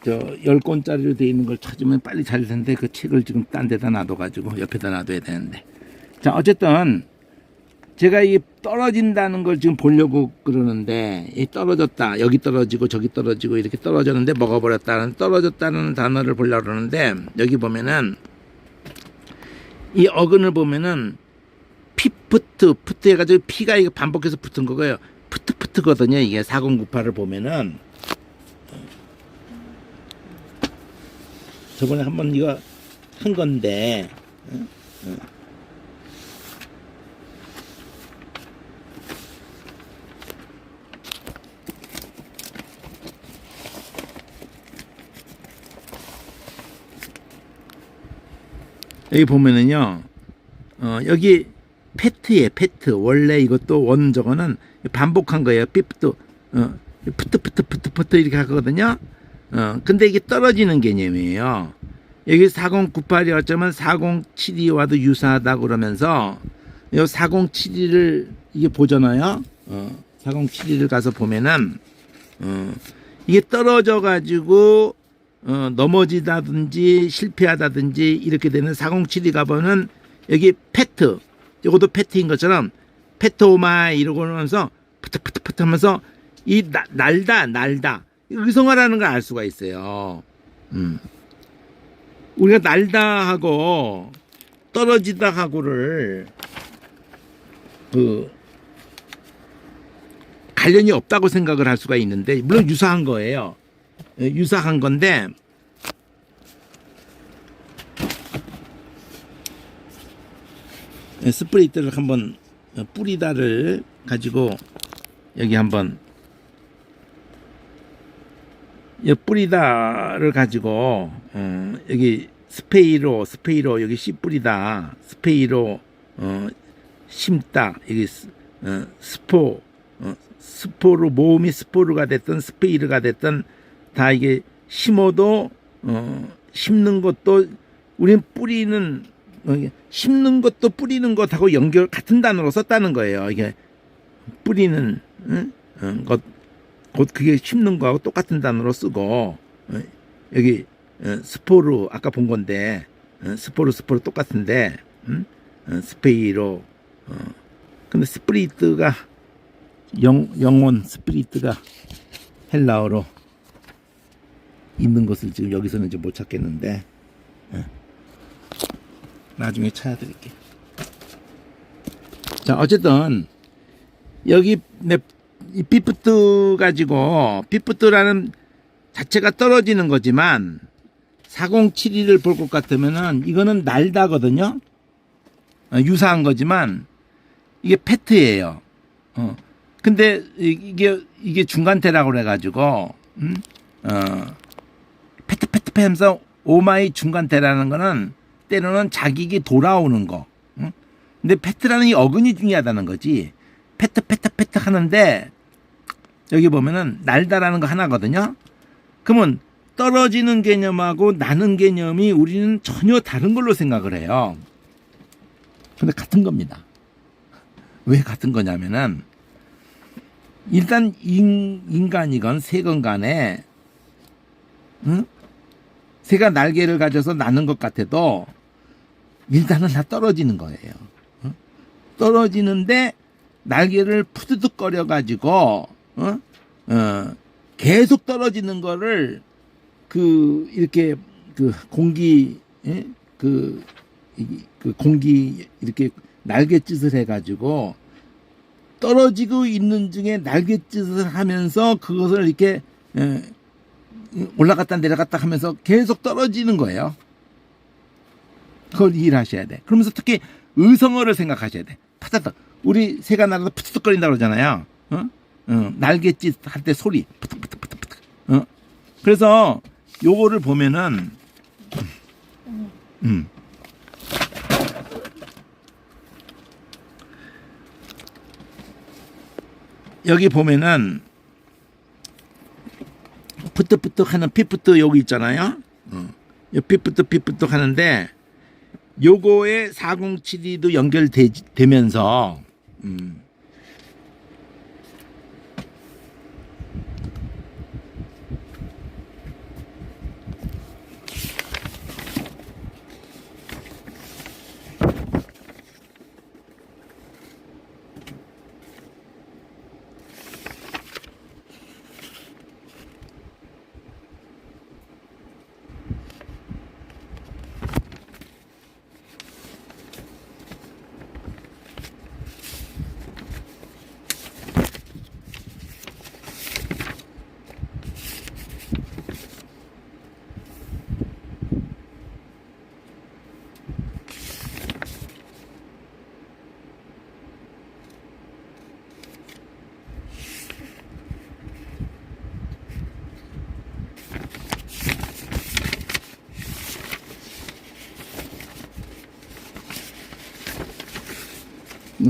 10권짜리로 되어 있는 걸 찾으면 빨리 잘 텐데 그 책을 지금 딴 데다 놔둬가지고 옆에다 놔둬야 되는데 자 어쨌든 제가 이 떨어진다는 걸 지금 보려고 그러는데 이 떨어졌다 여기 떨어지고 저기 떨어지고 이렇게 떨어졌는데 먹어버렸다는 떨어졌다는 단어를 보려고 그러는데 여기 보면은 이 어근을 보면은 피프트 해가지고 피가 이거 반복해서 붙은 거고요. 푸트거든요. 이게 4098을 보면은 저번에 한번 이거 한 건데 여기 보면은요, 여기 페트에 페트. 원래 이것도 원저거는 반복한 거예요. 피프트, 푸트 이렇게 하거든요. 근데 이게 떨어지는 개념이에요. 여기 4098이 어쩌면 4072와도 유사하다고 그러면서, 이 4072를 이게 보잖아요. 4072를 가서 보면은, 이게 떨어져가지고, 넘어지다든지 실패하다든지 이렇게 되는 4072 가보면 여기 페트, 이것도 페트인 것처럼 페트오마이 이러고 하면서 푸트푸트푸트 하면서 이 날다 의성어라는 걸 알 수가 있어요. 우리가 날다 하고 떨어지다 하고를 관련이 없다고 생각을 할 수가 있는데, 물론 유사한 거예요. 유사한 건데, 스프레이트를 한번 뿌리다를 가지고 여기 한번 뿌리다를 가지고 여기 스페이로 여기 씨 뿌리다, 스페이로 심다, 여기 스포로 모음이 스포르가 됐든 스페이르가 됐든 다 이게 심어도 심는 것도 우리는 뿌리는 심는 것도 뿌리는 것하고 연결 같은 단어로 썼다는 거예요. 이게 뿌리는 것, 곧 그게 심는 거하고 똑같은 단어로 쓰고, 여기 스포르 아까 본 건데 스포르 똑같은데 스페이로 근데 스프리트가 영혼 스피리트가 헬라어로 있는 것을 지금 여기서는 이제 못 찾겠는데, 나중에 찾아드릴게요. 자, 어쨌든 여기 이 피프트 가지고, 피프트라는 자체가 떨어지는 거지만 4072를 볼 것 같으면은 이거는 날다거든요. 유사한 거지만 이게 페트예요. 근데 이게 중간태라고 그래가지고 페트 하면서 오마이 중간태라는 거는 때로는 자기가 돌아오는 거. 근데 페트라는 이 어근이 중요하다는 거지. 페트 하는데 여기 보면은 날다라는 거 하나거든요. 그러면 떨어지는 개념하고 나는 개념이 우리는 전혀 다른 걸로 생각을 해요. 근데 같은 겁니다. 왜 같은 거냐면은, 일단 인간이건 새건 간에 새가 날개를 가져서 나는 것 같아도 일단은 다 떨어지는 거예요. 떨어지는데 날개를 푸드득거려 가지고 계속 떨어지는 거를 이렇게 공기 공기 이렇게 날갯짓을 해가지고 떨어지고 있는 중에 날갯짓을 하면서 그것을 이렇게 올라갔다 내려갔다 하면서 계속 떨어지는 거예요. 그걸 이해하셔야 돼. 그러면서 특히 의성어를 생각하셔야 돼. 파타닥. 우리 새가 날아서 푸득거린다 그러잖아요. 날갯짓 할 때 소리. 푸득. 그래서 요거를 보면은 여기 보면은 푸득 하는 피푸트 여기 있잖아요. 피푸트 하는데 요거에 4072도 연결되면서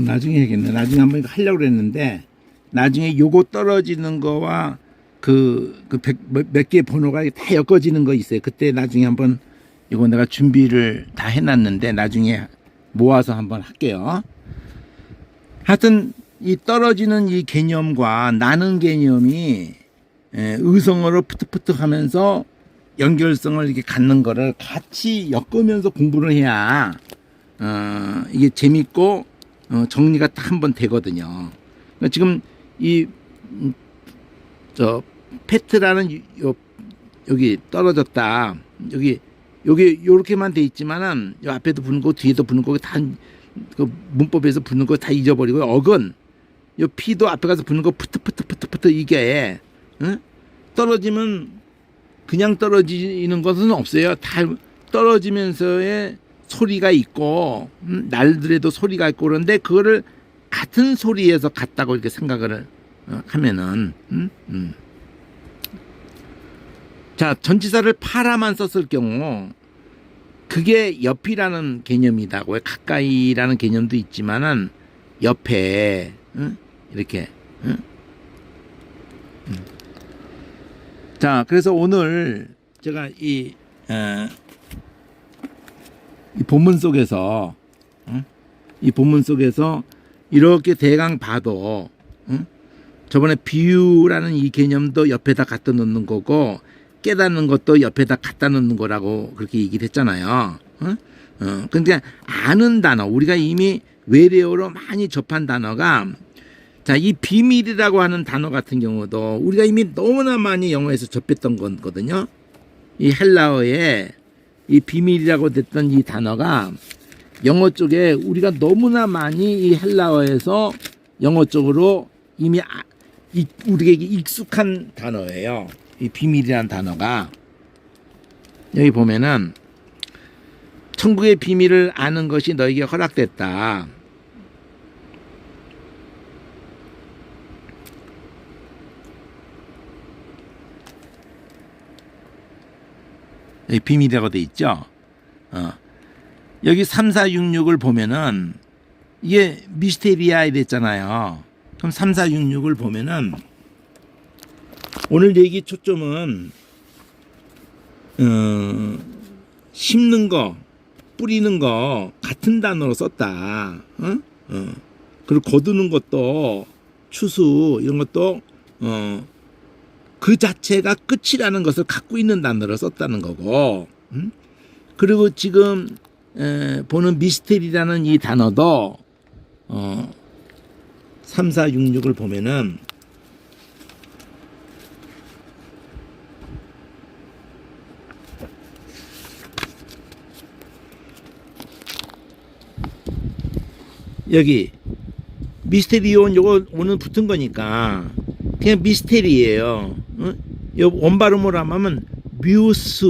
나중에 해야겠네. 나중에 한번 이거 하려고 그랬는데 나중에 요거 떨어지는 거와 몇 개의 번호가 다 엮어지는 거 있어요. 그때 나중에 한번 이거 내가 준비를 다 해놨는데 나중에 모아서 한번 할게요. 하여튼 이 떨어지는 이 개념과 나는 개념이 의성어로 푸트푸트하면서 연결성을 이렇게 갖는 거를 같이 엮으면서 공부를 해야 이게 재밌고 정리가 딱 한번 되거든요. 그러니까 지금 이 페트라는 여기 떨어졌다. 여기 요렇게만 돼 있지만은 요 앞에도 붙는 거 뒤에도 붙는 거 다 그 문법에서 붙는 거 다 잊어버리고 어근 요 피도 앞에 가서 붙는 거 푸트푸트 이게 떨어지면 그냥 떨어지는 것은 없어요. 다 떨어지면서의 소리가 있고 날들에도 소리가 있고 그런데 그거를 같은 소리에서 같다고 이렇게 생각을 하면은 자, 전치사를 파라만 썼을 경우 그게 옆이라는 개념이다고요. 가까이라는 개념도 있지만은 옆에 이렇게 자, 그래서 오늘 제가 이 본문 속에서 이렇게 대강 봐도 저번에 비유라는 이 개념도 옆에다 갖다 놓는 거고 깨닫는 것도 옆에다 갖다 놓는 거라고 그렇게 얘기를 했잖아요. 근데 아는 단어 우리가 이미 외래어로 많이 접한 단어가 자, 이 비밀이라고 하는 단어 같은 경우도 우리가 이미 너무나 많이 영어에서 접했던 거거든요. 이 헬라어에 이 비밀이라고 됐던 이 단어가 영어 쪽에 우리가 너무나 많이 이 헬라어에서 영어 쪽으로 이미 우리에게 익숙한 단어예요. 이 비밀이라는 단어가 여기 보면은 천국의 비밀을 아는 것이 너에게 허락됐다. 여기 비밀이라고 돼 있죠. 여기 3466을 보면은 이게 미스테리아 이랬잖아요. 그럼 3466을 보면은 오늘 얘기 초점은 심는 거, 뿌리는 거 같은 단어로 썼다. 그리고 거두는 것도 추수 이런 것도 그 자체가 끝이라는 것을 갖고 있는 단어로 썼다는 거고, 그리고 지금 보는 미스테리라는 이 단어도 3466을 보면은 여기 미스테리온 요거 오늘 붙은 거니까 그냥 미스테리예요. 요 원발음으로 하면 뮤스.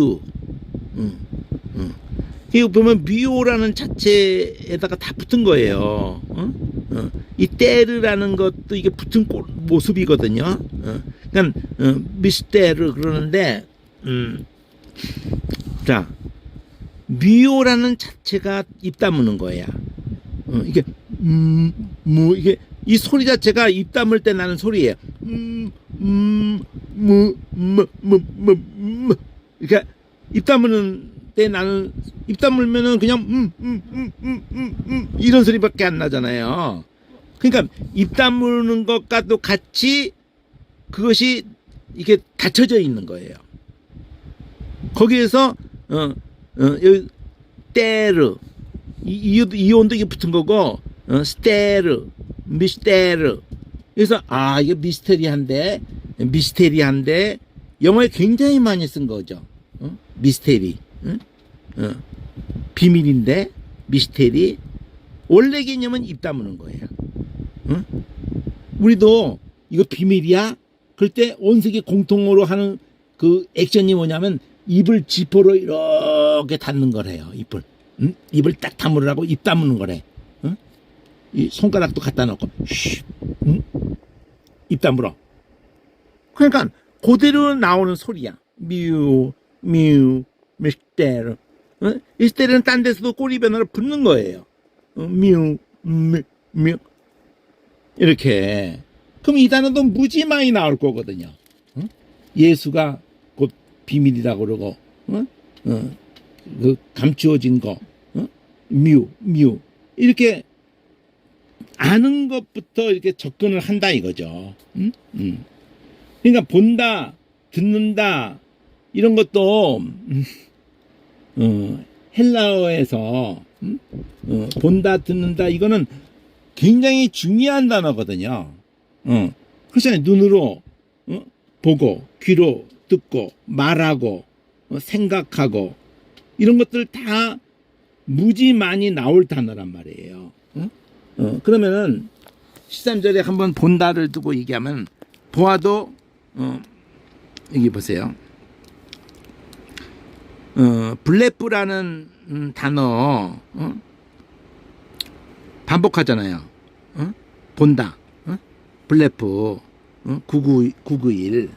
이거 보면 뮤오라는 자체에다가 다 붙은 거예요. 이 때르라는 것도 이게 붙은 모습이거든요. 그러니까 미스테르 그러는데 자 뮤오라는 자체가 입 다무는 거야. 이게 뭐 이게 이 소리 자체가 입 다물 때 나는 소리예요. 그러니까 입 다무는 때 나는 입 다물면은 그냥 이런 소리밖에 안 나잖아요. 그러니까 입 다무는 것과도 같이 그것이 이게 닫혀져 있는 거예요. 거기에서 여기 때르 이온도 이게 붙은 거고 스테르 미스테르 그래서 이게 미스테리한데 영어에 굉장히 많이 쓴 거죠. 미스테리 비밀인데 미스테리 원래 개념은 입 다무는 거예요. 우리도 이거 비밀이야? 그럴 때 온 세계 공통으로 하는 그 액션이 뭐냐면 입을 지퍼로 이렇게 닫는 거래요. 입을 딱 다물으라고 입 다무는 거래. 이 손가락도 갖다 놓고 입 다물어. 그러니까 그대로 나오는 소리야. 미우 미스테르. 이 스테르는 딴 데서도 꼬리 변화로 붙는 거예요. 미우 뮤 이렇게. 그럼 이 단어도 무지 많이 나올 거거든요. 예수가 곧 비밀이라고 그러고, 그 감추어진 거, 뮤 이렇게 아는 것부터 이렇게 접근을 한다 이거죠. 그러니까 본다, 듣는다 이런 것도 헬라어에서 본다, 듣는다 이거는 굉장히 중요한 단어거든요. 그렇잖아요. 눈으로 보고, 귀로 듣고, 말하고, 생각하고 이런 것들 다 무지 많이 나올 단어란 말이에요. 그러면은 13절에 한번 본다를 두고 얘기하면 보아도 여기 보세요. 블레프라는 단어 반복하잖아요. 본다. 블레프 991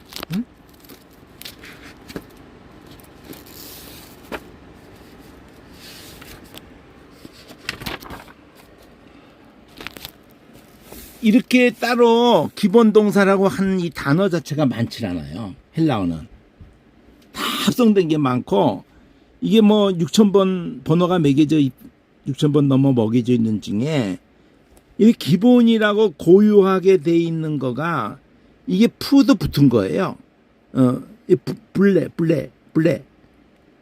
이렇게 따로 기본 동사라고 한 이 단어 자체가 많지 않아요. 헬라어는 다 합성된 게 많고 이게 뭐 6,000번 번호가 매겨져 6,000번 넘어 먹여져 있는 중에 이 기본이라고 고유하게 돼 있는 거가 이게 푸도 붙은 거예요. 블레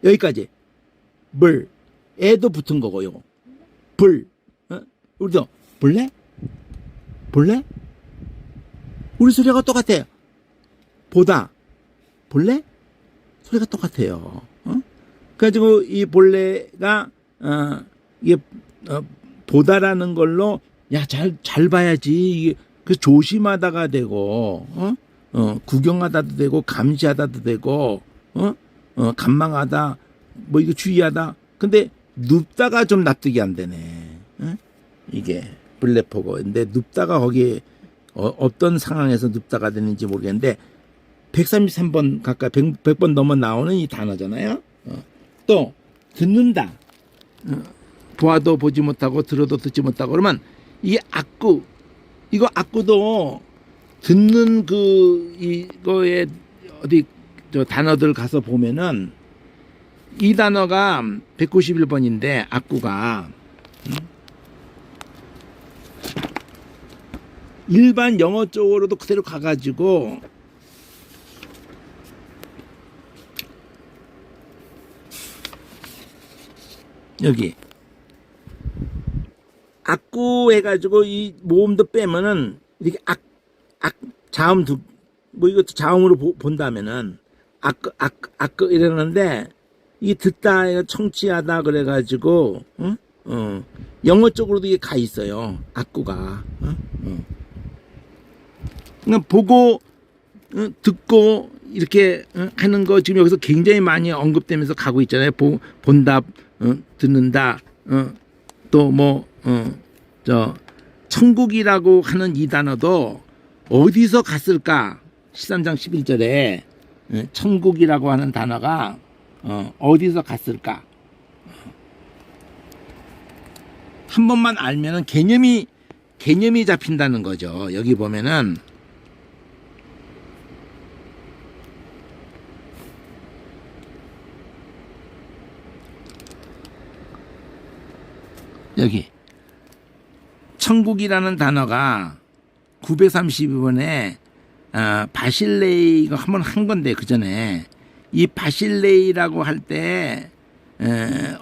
여기까지 불 애도 붙은 거고요. 불 우리도 블레 우리 소리가 똑같아요. 보다 볼래 소리가 똑같아요. 그래가지고 이 볼래가 이게 보다라는 걸로 야 잘 봐야지 이게 그 조심하다가 되고 구경하다도 되고 감시하다도 되고 간망하다 뭐 이거 주의하다. 근데 눕다가 좀 납득이 안 되네. 이게 블레포고 근데 눕다가 거기에 어떤 상황에서 눕다가 되는지 모르겠는데 133번 가까이 100번 넘어 나오는 이 단어잖아요. 또 듣는다. 보아도 보지 못하고 들어도 듣지 못하고 그러면 이 악구 이거 악구도 듣는 그 이거에 어디 저 단어들 가서 보면은 이 단어가 191번인데 악구가 일반 영어 쪽으로도 그대로 가가지고 여기 악구 해가지고 이 모음도 빼면은 이렇게 자음 뭐 이것도 자음으로 본다면은 악구 이러는데 이 듣다 청취하다 그래가지고 영어 쪽으로도 이게 가 있어요. 악구가 그러니까 보고 듣고 이렇게 하는 거 지금 여기서 굉장히 많이 언급되면서 가고 있잖아요. 본다, 듣는다, 또 뭐 저 천국이라고 하는 이 단어도 어디서 갔을까? 13장 11절에 천국이라고 하는 단어가 어디서 갔을까? 한 번만 알면은 개념이 잡힌다는 거죠. 여기 보면은 여기 천국이라는 단어가 932번에 바실레이 이거 한번 한 건데 그 전에 이 바실레이라고 할 때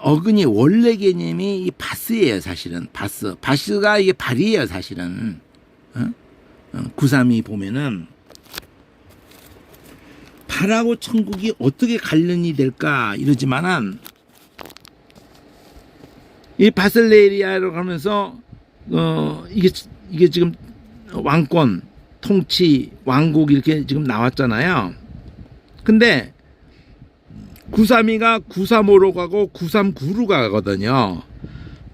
어근이 원래 개념이 이 바스예요. 사실은 바스가 이게 발이에요. 사실은 932 보면은 발하고 천국이 어떻게 관련이 될까 이러지만은 이 바슬레리아라고 하면서 이게 지금 왕권, 통치, 왕국 이렇게 지금 나왔잖아요. 근데 932가 935로 가고 939로 가거든요.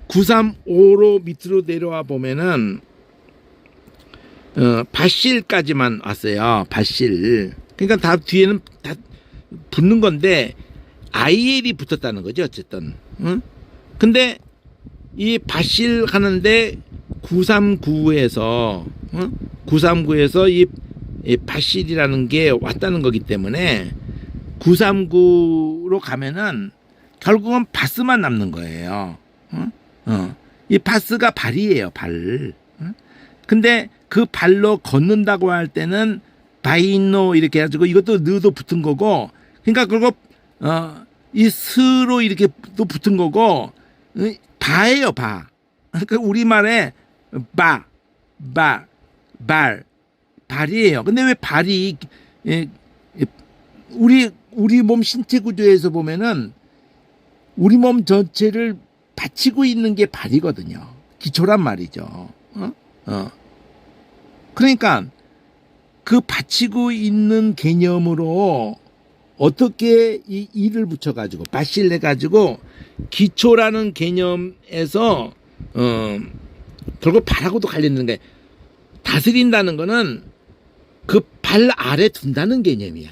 935로 밑으로 내려와 보면은 바실까지만 왔어요. 바실. 그러니까 다 뒤에는 다 붙는 건데 IL이 붙었다는 거죠. 어쨌든. 근데 이 바실 하는데 939에서 939에서 이 바실이라는 게 왔다는 거기 때문에 939로 가면은 결국은 바스만 남는 거예요. 이 바스가 발이에요, 발. 근데 그 발로 걷는다고 할 때는 바이노 이렇게 해가지고 이것도 느도 붙은 거고, 그러니까 그거 이 스로 이렇게 또 붙은 거고, 바예요, 바. 그러니까 우리말에 발, 발이에요. 근데 왜 발이 우리 몸 신체 구조에서 보면은 우리 몸 전체를 받치고 있는 게 발이거든요. 기초란 말이죠. 그러니까 그 받치고 있는 개념으로 어떻게 이 이를 붙여가지고 바실 해가지고 기초라는 개념에서 결국 발하고도 관련된 게, 다스린다는 거는 그 발 아래 둔다는 개념이야.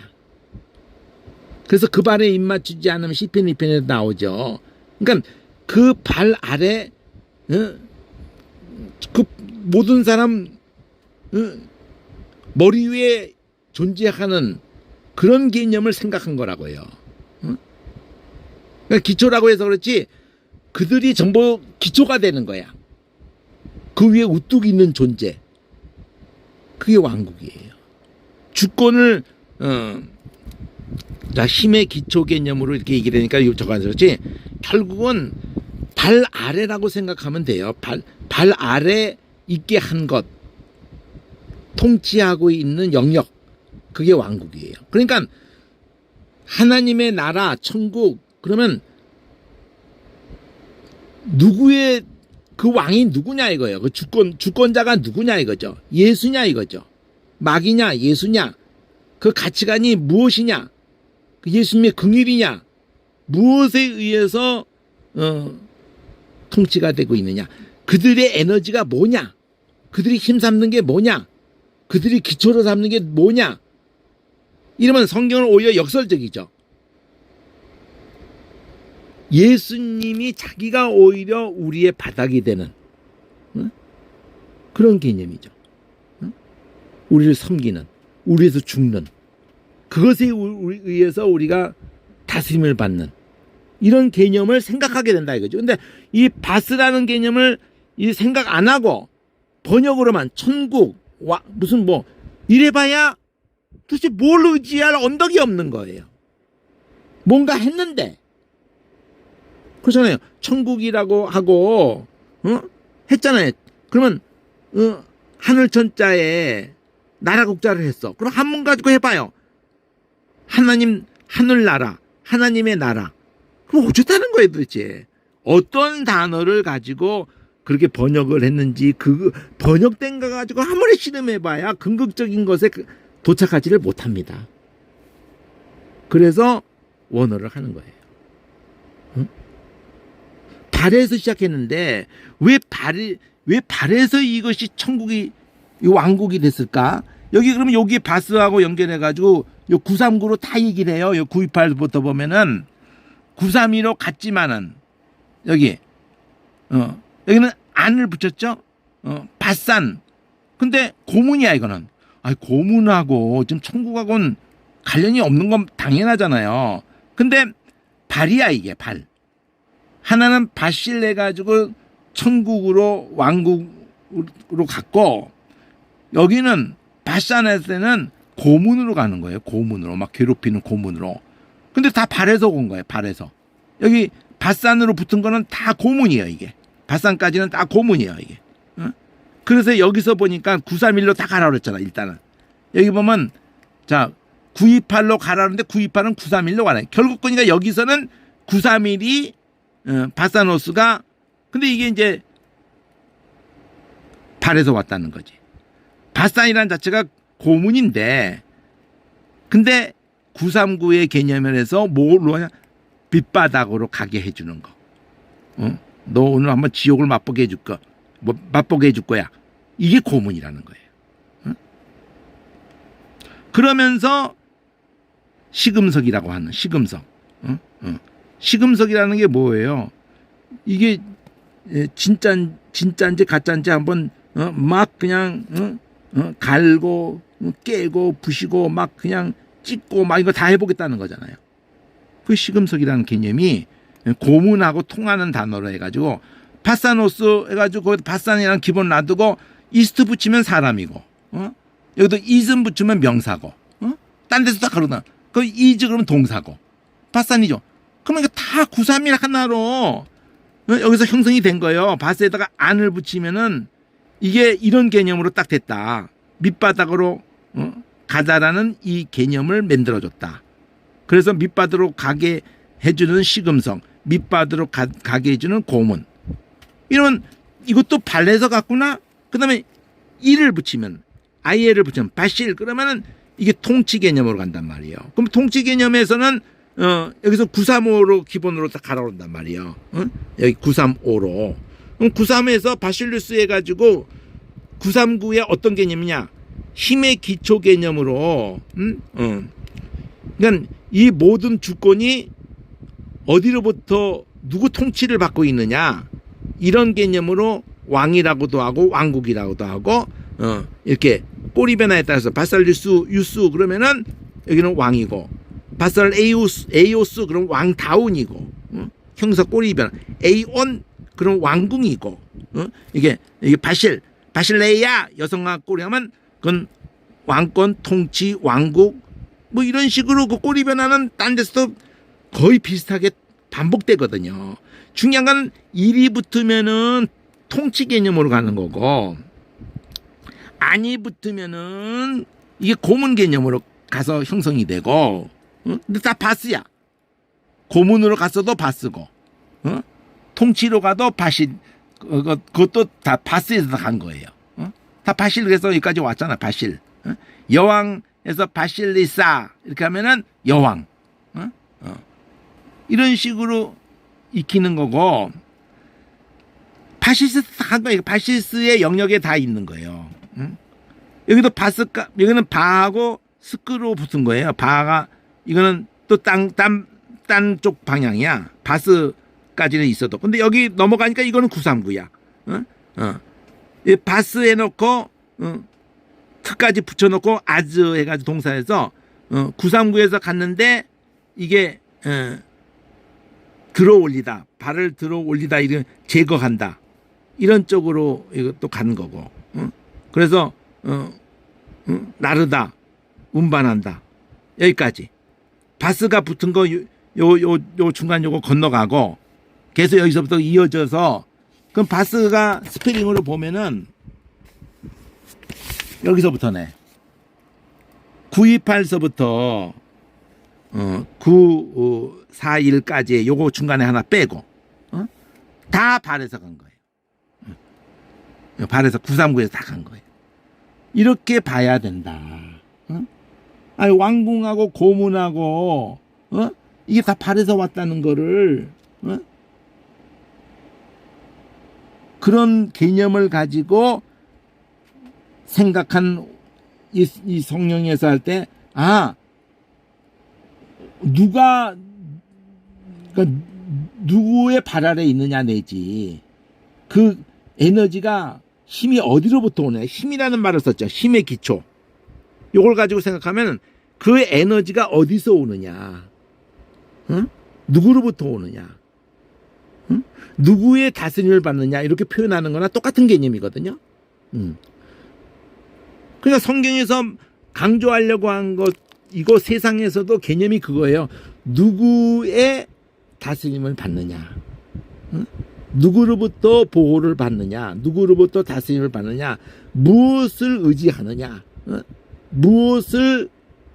그래서 그 발에 입 맞추지 않으면 시편 2편에도 나오죠. 그러니까 그 발 아래 그 모든 사람 머리 위에 존재하는 그런 개념을 생각한 거라고요. 그러니까 기초라고 해서 그렇지 그들이 전부 기초가 되는 거야. 그 위에 우뚝 있는 존재. 그게 왕국이에요. 주권을 힘의 기초 개념으로 이렇게 얘기를 하니까 이거 저거 그렇지, 결국은 발 아래라고 생각하면 돼요. 발 아래 있게 한 것, 통치하고 있는 영역, 그게 왕국이에요. 그러니까 하나님의 나라, 천국, 그러면 누구의 그 왕이 누구냐 이거예요. 그 주권자가 누구냐 이거죠. 예수냐 이거죠. 마귀냐 예수냐, 그 가치관이 무엇이냐, 그 예수님의 긍휼이냐, 무엇에 의해서 통치가 되고 있느냐, 그들의 에너지가 뭐냐, 그들이 힘삼는 게 뭐냐, 그들이 기초로 삼는 게 뭐냐. 이러면 성경은 오히려 역설적이죠. 예수님이 자기가 오히려 우리의 바닥이 되는 그런 개념이죠. 우리를 섬기는, 우리에서 죽는, 그것에 의해서 우리가 다스림을 받는 이런 개념을 생각하게 된다 이거죠. 근데 이 바스라는 개념을 이 생각 안 하고 번역으로만 천국, 무슨 뭐 이래봐야 도대체 뭘 의지할 언덕이 없는 거예요. 뭔가 했는데, 그렇잖아요. 천국이라고 하고 했잖아요. 그러면 하늘천자에 나라 국자를 했어. 그럼 한문 가지고 해봐요. 하나님 하늘나라, 하나님의 나라. 그럼 어쩌다는 거예요 도대체. 어떤 단어를 가지고 그렇게 번역을 했는지, 그 번역된 거 가지고 아무리 실험해봐야 궁극적인 것에 도착하지를 못합니다. 그래서 원어를 하는 거예요. 발에서 시작했는데 왜 발에서 이것이 천국이, 왕국이 됐을까? 여기 그러면 여기 바스하고 연결해가지고 요 939로 다 얘기를 해요. 요 928부터 보면은 932로 같지만은 여기는 안을 붙였죠. 바산. 근데 고문이야 이거는. 아니 고문하고 지금 천국하고는 관련이 없는 건 당연하잖아요. 근데 발이야 이게 발. 하나는 바실 해가지고 천국으로 왕국으로 갔고, 여기는 바산에서는 고문으로 가는 거예요. 고문으로 막 괴롭히는 고문으로. 근데 다 발에서 온 거예요. 발에서. 여기 바산으로 붙은 거는 다 고문이에요. 이게 바산까지는 다 고문이에요. 이게. 그래서 여기서 보니까 931로 다 가라 그랬잖아. 일단은 여기 보면 자 928로 가라는데 928은 931로 가네. 결국 그러니까 여기서는 931이 바사노스가, 근데 이게 이제 발에서 왔다는 거지. 바산이라는 자체가 고문인데, 근데 939의 개념에서 뭘로 하냐? 빛바닥으로 가게 해주는 거. 너 오늘 한번 지옥을 맛보게 해줄 거, 맛보게 해줄 거야. 이게 고문이라는 거예요. 그러면서 시금석이라고 하는 시금석. 시금석이라는 게 뭐예요? 이게 진짜인지 진짜인지 가짜인지 한번 막 그냥 갈고 깨고 부시고 막 그냥 찍고 막 이거 다 해보겠다는 거잖아요. 그 시금석이라는 개념이 고문하고 통하는 단어로 해가지고 파사노스 해가지고 거기다 파산이라는 기본 놔두고 이스트 붙이면 사람이고 여기도 이즘 붙이면 명사고 딴 데서 다 가로나 그 이즈 그러면 동사고 파산이죠. 그러면 이거 다 구삼일 하나로 여기서 형성이 된 거예요. 바스에다가 안을 붙이면은 이게 이런 개념으로 딱 됐다. 밑바닥으로 가다라는 이 개념을 만들어줬다. 그래서 밑바닥으로 가게 해주는 시금석, 밑바닥으로 가게 해주는 고문. 이러면 이것도 발레에서 갔구나. 그다음에 이를 붙이면 IL을 붙이면 바실 그러면은 이게 통치 개념으로 간단 말이에요. 그럼 통치 개념에서는 여기서 935로 기본으로 딱 갈아온단 말이에요. 여기 935로. 그럼 935에서 바실루스 해가지고 939의 어떤 개념이냐? 힘의 기초 개념으로. 그러니까 이 모든 주권이 어디로부터 누구 통치를 받고 있느냐? 이런 개념으로 왕이라고도 하고 왕국이라고도 하고 이렇게 꼬리 변화에 따라서 바살루스 유스 그러면은 여기는 왕이고 바살 에이오스 그럼 왕다운이고 형사 꼬리 변화 에이온 그럼 왕궁이고 이게 바실레이아 여성아 꼬리 하면 그건 왕권 통치 왕국 뭐 이런 식으로 그 꼬리 변화는 딴 데서도 거의 비슷하게 반복되거든요. 중요한 건 일이 붙으면은 통치 개념으로 가는 거고 안이 붙으면은 이게 고문 개념으로 가서 형성이 되고 근데 다 바스야. 고문으로 갔어도 바스고 통치로 가도 바실 그것도 다 바스에서 간 거예요. 다 바실 그래서 여기까지 왔잖아. 바실 여왕에서 바실리사 이렇게 하면은 여왕 이런 식으로 익히는 거고 바시스 한 거예요. 바시스의 영역에 다 있는 거예요. 여기도 바스가 여기는 바하고 스크로 붙은 거예요. 바가 이거는 또 딴 쪽 방향이야. 바스까지는 있어도. 근데 여기 넘어가니까 이거는 939야. 바스 해놓고 트까지 붙여놓고 아즈 해가지고 동사에서 939에서 갔는데 이게 들어올리다 발을 들어올리다 이런 제거한다 이런 쪽으로 이것도 간 거고 그래서 나르다 운반한다 여기까지 바스가 붙은 거 요 중간 요거 건너가고 계속 여기서부터 이어져서 그럼 바스가 스페링으로 보면은 여기서부터네 928서부터 941까지 요거 중간에 하나 빼고 다 발에서 간 거예요. 발에서 939에서 다 간 거예요. 이렇게 봐야 된다. 아니 왕궁하고 고문하고 이게 다 발에서 왔다는 거를 그런 개념을 가지고 생각한 이 성령에서 할 때 누가 그러니까 누구의 발 아래 있느냐 내지 그 에너지가 힘이 어디로부터 오느냐 힘이라는 말을 썼죠. 힘의 기초 요걸 가지고 생각하면 그 에너지가 어디서 오느냐 누구로부터 오느냐 누구의 다스림을 받느냐 이렇게 표현하는 거나 똑같은 개념이거든요. 그러니까 성경에서 강조하려고 한 것 이거 세상에서도 개념이 그거예요. 누구의 다스림을 받느냐 누구로부터 보호를 받느냐 누구로부터 다스림을 받느냐 무엇을 의지하느냐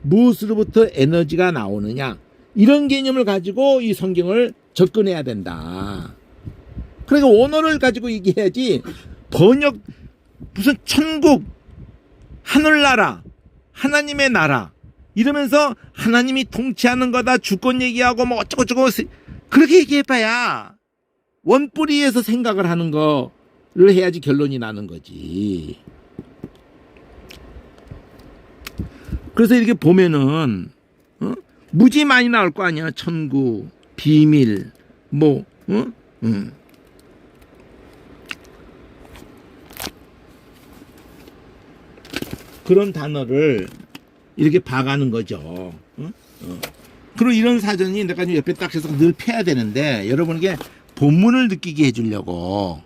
무엇으로부터 에너지가 나오느냐 이런 개념을 가지고 이 성경을 접근해야 된다. 그러니까 원어를 가지고 얘기해야지 번역 무슨 천국 하늘나라 하나님의 나라 이러면서 하나님이 통치하는 거다 주권 얘기하고 뭐 어쩌고저쩌고 그렇게 얘기해봐야 원뿌리에서 생각을 하는 거를 해야지 결론이 나는 거지. 그래서 이렇게 보면은 무지 많이 나올 거 아니야. 천국 비밀 뭐 그런 단어를 이렇게 봐가는 거죠. 응? 그리고 이런 사전이 내가 좀 옆에 딱 해서 늘 펴야 되는데 여러분에게 본문을 느끼게 해주려고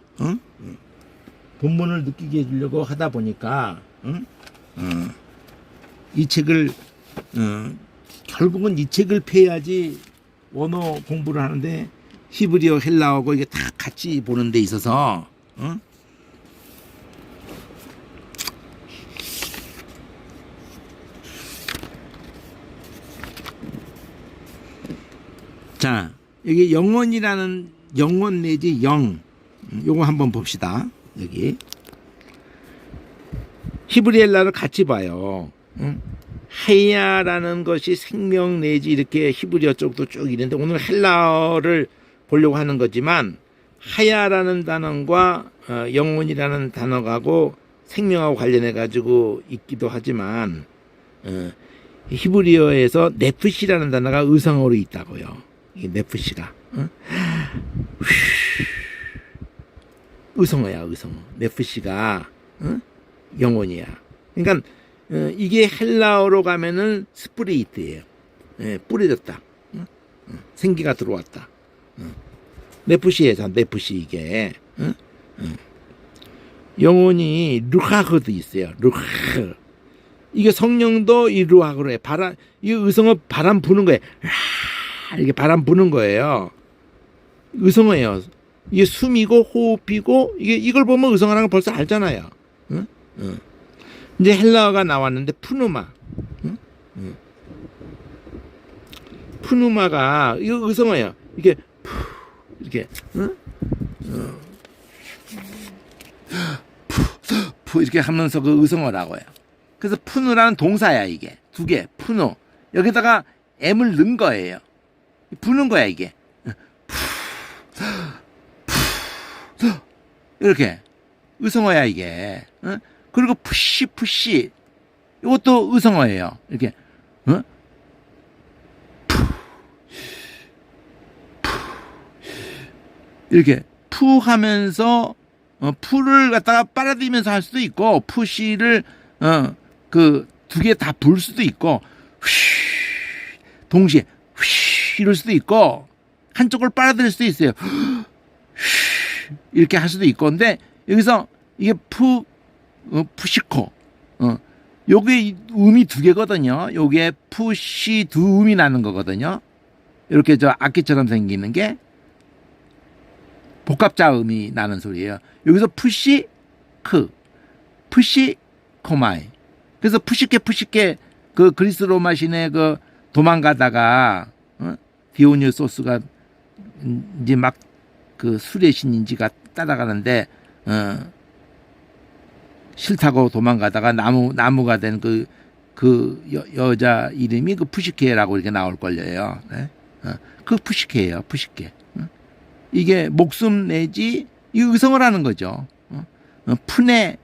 본문을 느끼게 해주려고 하다 보니까 이 책을 결국은 이 책을 펴야지 원어 공부를 하는데 히브리어 헬라어고 이게 다 같이 보는 데 있어서 자, 여기 영원이라는 영원 내지 영 요거 한번 봅시다. 여기 히브리엘라를 같이 봐요. 하야라는 것이 생명 내지 이렇게 히브리어 쪽도 쭉 있는데 오늘 헬라어를 보려고 하는 거지만 하야라는 단어과 영혼이라는 단어하고 생명하고 관련해 가지고 있기도 하지만 히브리어에서 네프시라는 단어가 의성어로 있다고요. 이 네프시가 의성어야, 의성어. 네프시가 영혼이야. 그러니까 이게 헬라어로 가면은 스프리트예요. 뿌려졌다. 생기가 들어왔다. 네프시에서 네프시 이게 영혼이 루하흐도 있어요. 루하흐. 이게 성령도 이 루하흐로 해. 바람, 이 의성어 바람 부는 거예요. 이렇게 바람 부는 거예요. 의성어예요. 이게 숨이고 호흡이고 이걸 보면 의성어라는 걸 벌써 알잖아요. 이제 헬라어가 나왔는데 푸누마. 푸누마가 이거 의성어예요. 이게 이렇게 푸 이렇게 하면서 그 의성어라고 해요. 그래서 푸누라는 동사야 이게 두 개. 푸누 여기다가 M을 넣은 거예요. 부는 거야 이게. 이렇게 의성어야 이게. 그리고 푸시 이것도 의성어예요. 이렇게 이렇게 푸 하면서 푸를 갖다가 빨아들이면서 할 수도 있고 푸시를 그 두 개 다 불 수도 있고 동시에 이럴 수도 있고 한쪽을 빨아들일 수도 있어요. 이렇게 할 수도 있고 근데 여기서 이게 푸시코 요게 음이 두 개거든요. 요게 푸시 두 음이 나는 거거든요. 이렇게 저 악기처럼 생기는 게 복합자 음이 나는 소리예요. 여기서 푸시 코마이. 그래서 푸시케 그 그리스 로마 시내 그 도망가다가 디오니소스가 이제 막 그 술의 신인지가 따라가는데 싫다고 도망가다가 나무가 된 그 여자 이름이 그 푸시케라고 이렇게 나올 걸요. 네? 그 푸시케예요. 푸시케. 이게 목숨 내지 이 의성어라는 거죠. 푸네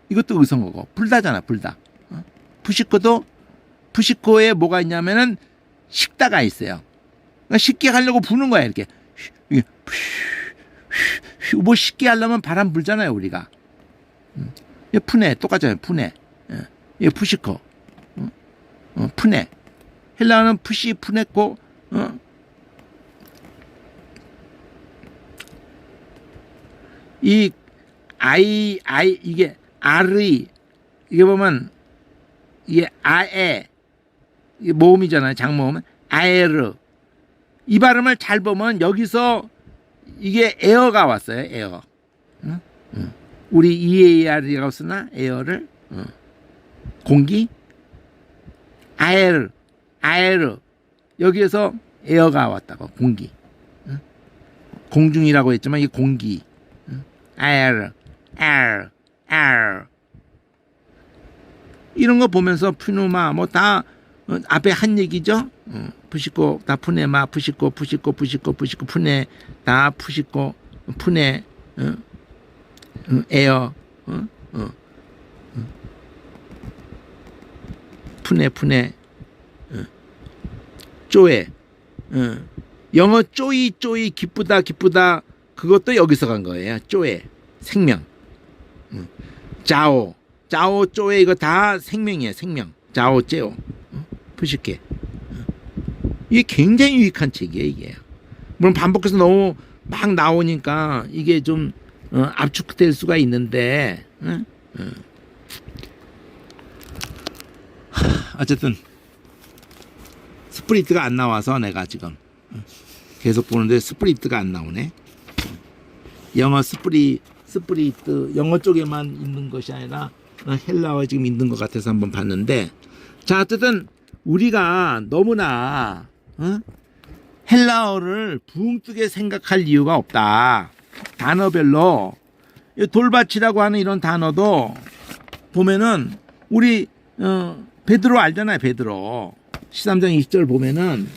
이것도 의성어고 불다잖아. 불다. 푸시코에 뭐가 있냐면은 식다가 있어요. 그러니까 쉽게 하려고 부는 거야 이렇게. 뭐 쉽게 하려면 바람 불잖아요 우리가. 푸네 똑같잖아요. 푸네. 예, 푸시코. 푸네. 헬라어는 푸네코. 이 아이 이게 아르이 이게 보면 이게 아에 이게 모음이잖아요. 장모음은 아에르. 이 발음을 잘 보면 여기서 이게 에어가 왔어요. 에어. 우리 EAR이라고 쓰나? 에어를. 공기. 아에르. 여기에서 에어가 왔다고. 공기. 공중이라고 했지만 이게 공기. 아에르. 이런 거 보면서 푸누마 뭐 다 앞에 한 얘기죠. 푸시코 다 푸네마 푸시코 푸네 다 푸시코 푸네 에어 푸네 쪼에 영어 쪼이 기쁘다 그것도 여기서 간 거예요. 쪼에 생명 자오 짜오, 쪼에 이거 다 생명이에요. 생명. 짜오, 째오. 푸시케. 이게 굉장히 유익한 책이에요. 이게. 물론 반복해서 너무 막 나오니까 이게 좀 압축될 수가 있는데 어쨌든 스프리트가 안 나와서 내가 지금 계속 보는데 스프리트가 안 나오네. 영어 스프리트 영어 쪽에만 있는 것이 아니라 헬라어에 지금 있는 것 같아서 한번 봤는데, 자 어쨌든 우리가 너무나 헬라어를 붕뜨게 생각할 이유가 없다. 단어별로 돌밭이라고 하는 이런 단어도 보면은 우리 베드로 알잖아요. 베드로 13장 20절 보면은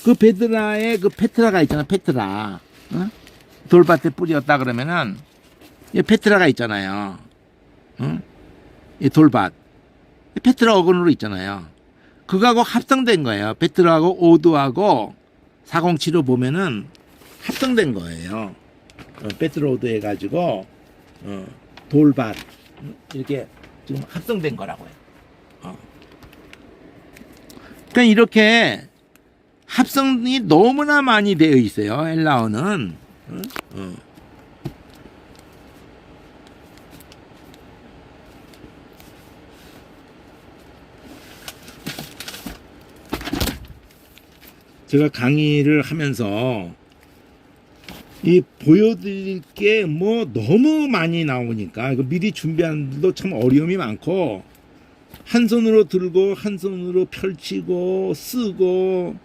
그 베드라의 그 페트라가 있잖아. 페트라 돌밭에 뿌리였다 그러면은 페트라가 있잖아요. 이 돌밭 페트라 어근으로 있잖아요. 그거하고 합성된 거예요. 페트라하고 오드하고 407호 보면은 합성된 거예요. 페트로드 해가지고 돌밭 이렇게 지금 합성된 거라고요. 그러니까 이렇게 합성이 너무나 많이 되어 있어요. 헬라어는. 제가 강의를 하면서 이 보여드릴 게 뭐 너무 많이 나오니까 이거 미리 준비하는 데도 참 어려움이 많고, 한 손으로 들고 한 손으로 펼치고 쓰고,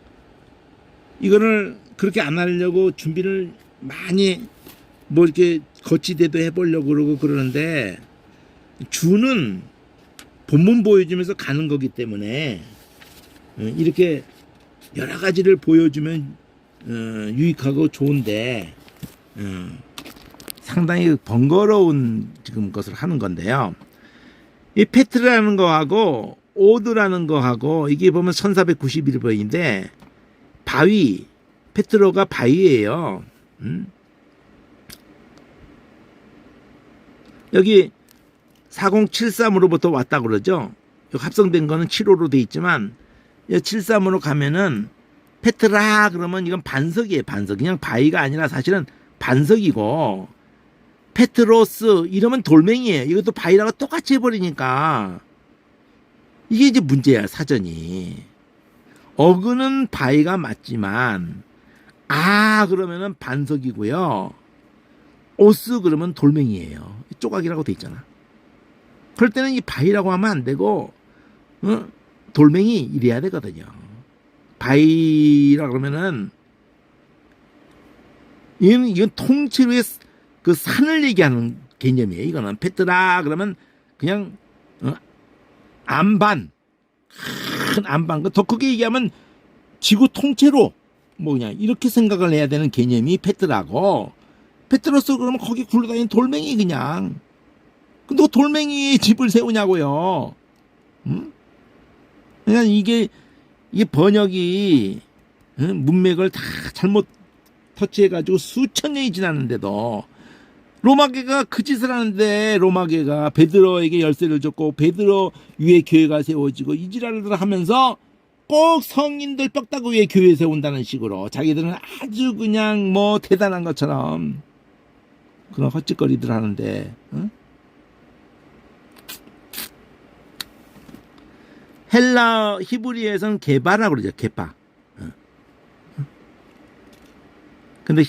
이거를 그렇게 안 하려고 준비를 많이 뭐 이렇게 거치대도 해보려고 그러고 그러는데, 주는 본문 보여주면서 가는 거기 때문에 이렇게 여러 가지를 보여주면 유익하고 좋은데 상당히 번거로운 지금 것을 하는 건데요. 이 페트라는 거하고 오드라는 거하고 이게 보면 1491번인데 바위, 페트로가 바위예요. 여기 4073으로부터 왔다 그러죠. 여기 합성된 거는 7호로 돼 있지만 73으로 가면은 페트라 그러면 이건 반석이에요. 반석. 그냥 바위가 아니라 사실은 반석이고, 페트로스 이러면 돌멩이에요. 이것도 바위랑 똑같이 해버리니까 이게 이제 문제야. 사전이 어근은 바위가 맞지만 그러면은 반석이고요, 오스 그러면 돌멩이에요. 조각이라고 돼 있잖아. 그럴 때는 이 바위라고 하면 안 되고 돌멩이 이래야 되거든요. 바위라 그러면은 이건 통째로의 그 산을 얘기하는 개념이에요. 이거는 페트라 그러면 그냥 안반, 큰 안반. 더 크게 얘기하면 지구 통째로 뭐 그냥 이렇게 생각을 해야 되는 개념이 페트라고, 페트로스 그러면 거기 굴러다니는 돌멩이 그냥. 근데 그 돌멩이에 집을 세우냐고요. 그러니까 이게 번역이 문맥을 다 잘못 터치해가지고 수천 년이 지났는데도 로마계가 그 짓을 하는데, 로마계가 베드로에게 열쇠를 줬고 베드로 위에 교회가 세워지고 이 지랄을 하면서 꼭 성인들 뻑다구 위에 교회 세운다는 식으로 자기들은 아주 그냥 뭐 대단한 것처럼 그런 헛짓거리들 하는데, 헬라 히브리에서는 게바라고 그러죠. 게바. 근데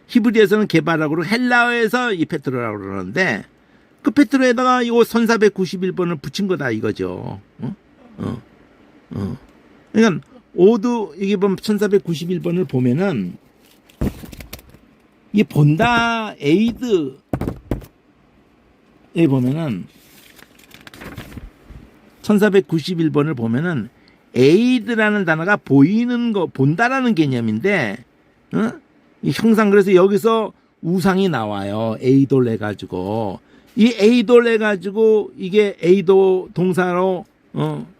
히브리에서는 게바라고 그러고 헬라어에서 이 페트로라고 그러는데, 그 페트로에다가 이 1491번을 붙인 거다 이거죠. 그러니까 오드 이게 보면 1491번을 보면은 이 본다 에이드에 보면은 1491번을 보면은 에이드라는 단어가 보이는 거, 본다라는 개념인데, 이 형상, 그래서 여기서 우상이 나와요. 에이돌 해가지고. 이 에이돌 해가지고 이게 에이도 동사로,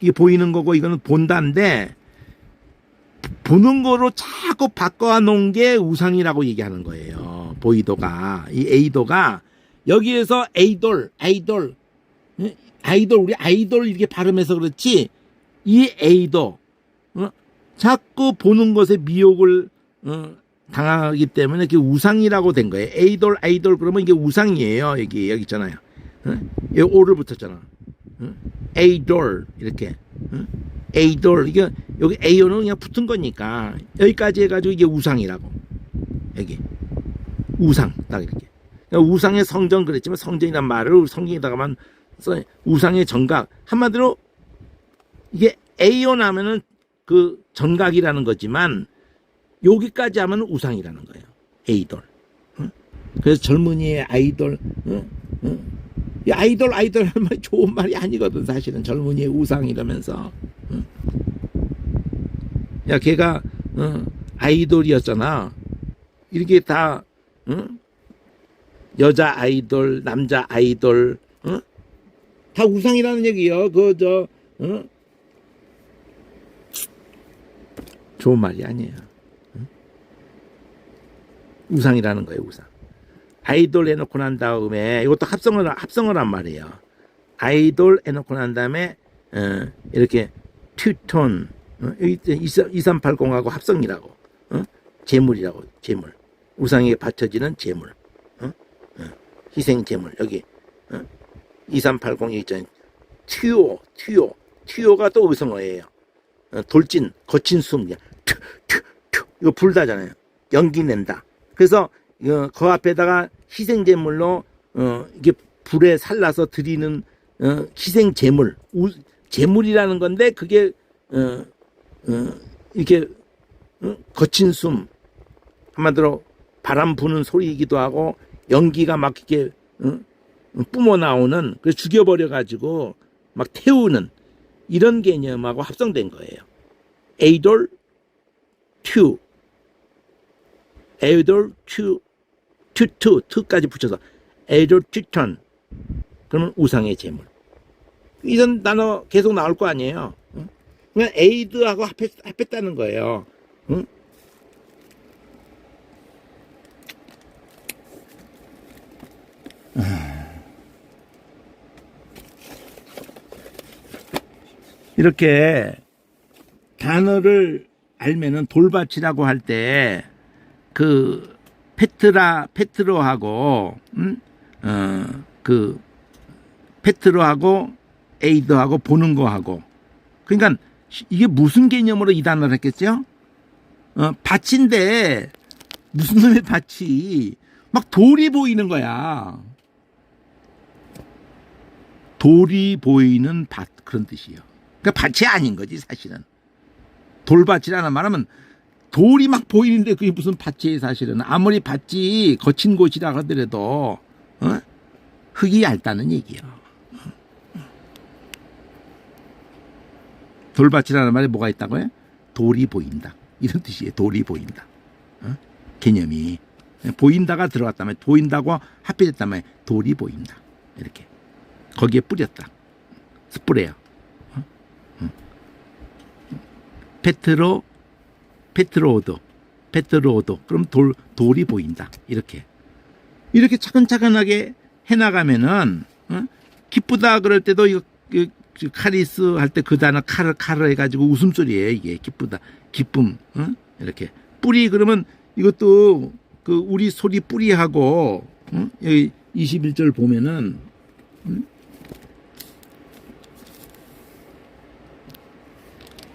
이게 보이는 거고 이거는 본다인데, 보는 거로 자꾸 바꿔 놓은 게 우상이라고 얘기하는 거예요. 보이도가. 이 에이도가 여기에서 에이돌, 아이돌, 우리 아이돌 이렇게 발음해서 그렇지, 이 에이도, 자꾸 보는 것에 미혹을, 당하기 때문에 이게 우상이라고 된 거예요. 에이돌, 아이돌 그러면 이게 우상이에요. 여기 있잖아요. 여기 오를 붙였잖아. 에이돌, 이렇게. 에이돌, 이게, 여기 에이오는 그냥 붙은 거니까, 여기까지 해가지고 이게 우상이라고. 여기. 우상, 딱 이렇게. 그러니까 우상의 성전 그랬지만 성전이란 말을 성경에다가만 써, 우상의 정각. 한마디로, 이게 에이온 하면은 그 정각이라는 거지만, 여기까지 하면 우상이라는 거예요. 에이돌. 그래서 젊은이의 아이돌, 이 아이돌 하는 말이 좋은 말이 아니거든. 사실은 젊은이의 우상 이러면서. 야, 걔가 아이돌이었잖아. 이렇게 다 여자 아이돌, 남자 아이돌, 다 우상이라는 얘기요. 좋은 말이 아니에요. 우상이라는 거예요, 우상. 아이돌 해놓고 난 다음에 이것도 합성을 한 말이에요. 아이돌 해놓고 난 다음에 이렇게 튜톤 2380하고 합성이라고. 제물이라고. 제물. 우상에게 바쳐지는 제물. 희생 제물. 여기 2380이 있잖아요. 튜오가 또 의성어예요. 돌진, 거친 숨. 이거 불다잖아요. 연기 낸다. 그래서 그 앞에다가 희생 제물로 이게 불에 살라서 드리는 희생 제물, 제물이라는 건데 그게 이렇게 거친 숨, 한마디로 바람 부는 소리이기도 하고 연기가 막 이렇게 뿜어 나오는, 그래서 죽여버려 가지고 막 태우는 이런 개념하고 합성된 거예요. 에이돌 튜, 에이돌 튜까지 붙여서 에이돌 튜턴. 그러면 우상의 제물. 이런 단어 계속 나올 거 아니에요. 그냥 에이드하고 합했다는 거예요. 이렇게 단어를 알면은 돌밭이라고 할 때 그 페트로하고 그 페트로하고 에이드하고 보는 거하고, 그러니까 이게 무슨 개념으로 이 단어를 했겠죠? 밭인데 무슨 놈의 밭이 막 돌이 보이는 거야. 돌이 보이는 밭, 그런 뜻이에요. 그러니까 밭이 아닌 거지 사실은. 돌밭이라는 말하면 돌이 막 보이는데 그게 무슨 밭이에요 사실은. 아무리 밭이 거친 곳이라 하더라도 흙이 얇다는 얘기예요. 돌밭이라는 말에 뭐가 있다고요? 돌이 보인다, 이런 뜻이에요. 돌이 보인다. 개념이 보인다가 들어갔다면, 보인다고 합해졌다면 돌이 보인다, 이렇게. 거기에 뿌렸다. 스프레요. 페트로오도. 그럼 돌이 보인다. 이렇게 차근차근하게 해나가면은, 기쁘다 그럴 때도 이거 카리스 할 때 그 단어 카르 해가지고 웃음소리예요. 이게 기쁘다, 기쁨. 이렇게 뿌리 그러면 이것도 그 우리 소리 뿌리하고, 여기 21절 보면은,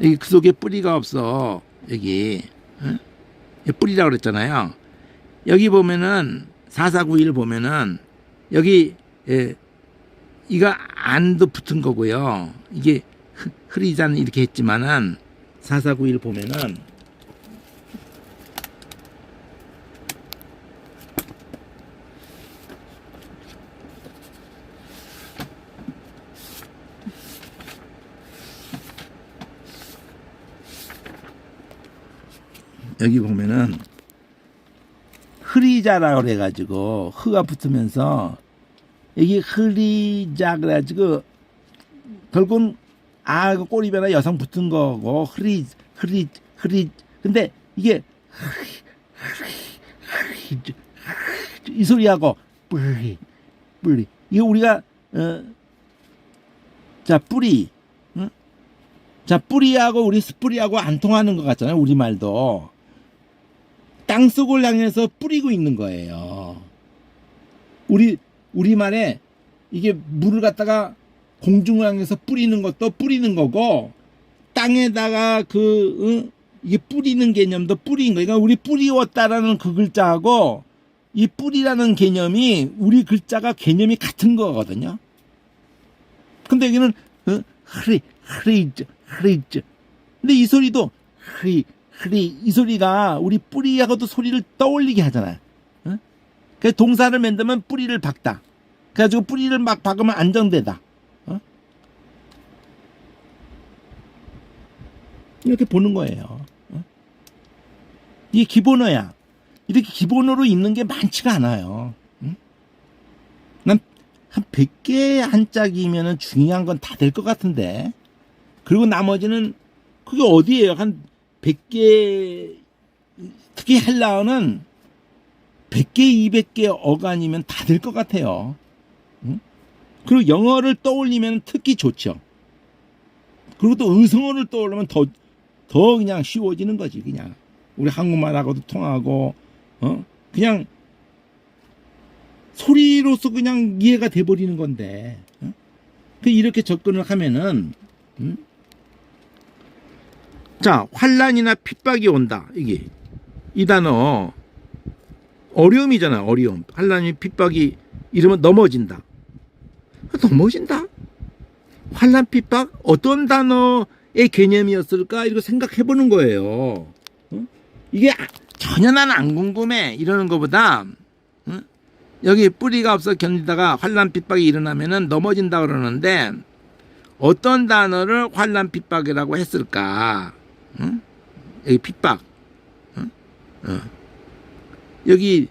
여기 그 속에 뿌리가 없어. 여기 뿌리라고 그랬잖아요. 여기 보면은 4491 보면은 여기 이거 안도 붙은 거고요. 이게 흐리자는 이렇게 했지만은 4491 보면은 여기 보면은 흐리자라고 그래가지고 흐가 붙으면서 여기 흐리자 그래가지고 결국은 꼬리변화 여성 붙은 거고 흐리 근데 이게 이 소리하고 뿌리 이게 우리가 자, 뿌리. 응? 자, 뿌리하고 우리 스뿌리하고 안 통하는 것 같잖아요. 우리말도. 땅속을 향해서 뿌리고 있는 거예요. 우리말에 이게 물을 갖다가 공중을 향해서 뿌리는 것도 뿌리는 거고, 땅에다가 이게 뿌리는 개념도 뿌리인 거예요. 그러니까 우리 뿌리웠다라는 그 글자하고 이 뿌리라는 개념이 우리 글자가 개념이 같은 거거든요. 근데 여기는 흐리즈. 근데 이 소리도 이 소리가 우리 뿌리하고도 소리를 떠올리게 하잖아요. 그래서 동사를 만들면 뿌리를 박다. 그래가지고 뿌리를 막 박으면 안정되다. 이렇게 보는 거예요. 이게 기본어야. 이렇게 기본어로 있는 게 많지가 않아요. 난 한 100개 한짝이면 중요한 건 다 될 것 같은데. 그리고 나머지는 그게 어디예요? 한 100개, 특히 헬라어는 100개, 200개 어간이면 다 될 것 같아요. 그리고 영어를 떠올리면 특히 좋죠. 그리고 또 의성어를 떠올리면 더 그냥 쉬워지는 거지, 그냥. 우리 한국말하고도 통하고, 그냥 소리로서 그냥 이해가 돼버리는 건데. 이렇게 접근을 하면은, 자, 환난이나 핍박이 온다. 이 단어, 어려움이잖아, 어려움. 환난이 핍박이 이러면 넘어진다. 넘어진다? 환난 핍박? 어떤 단어의 개념이었을까? 이거 생각해 보는 거예요. 이게 전혀 난 안 궁금해. 이러는 것보다, 여기 뿌리가 없어 견디다가 환난 핍박이 일어나면은 넘어진다 그러는데, 어떤 단어를 환난 핍박이라고 했을까? 여기 핍박. 여기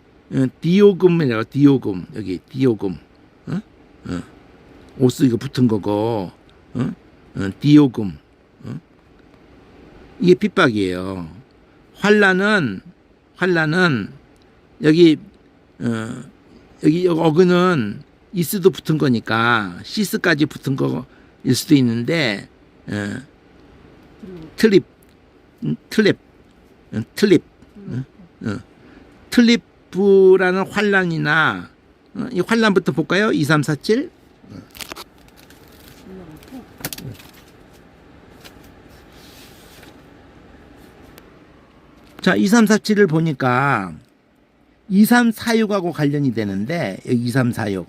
디오금이라고, 디오금. 여기 디오금. 오스 이거 붙은 거고, 디오금. 이게 핍박이에요. 환난은 여기 어근은 이스도 붙은 거니까 시스까지 붙은 거일 수도 있는데, 틀립부라는 환난이나, 이 환난부터 볼까요? 2, 3, 4, 7. 자, 2, 3, 4, 7을 보니까 2, 3, 4, 6하고 관련이 되는데, 여기 2, 3, 4, 6.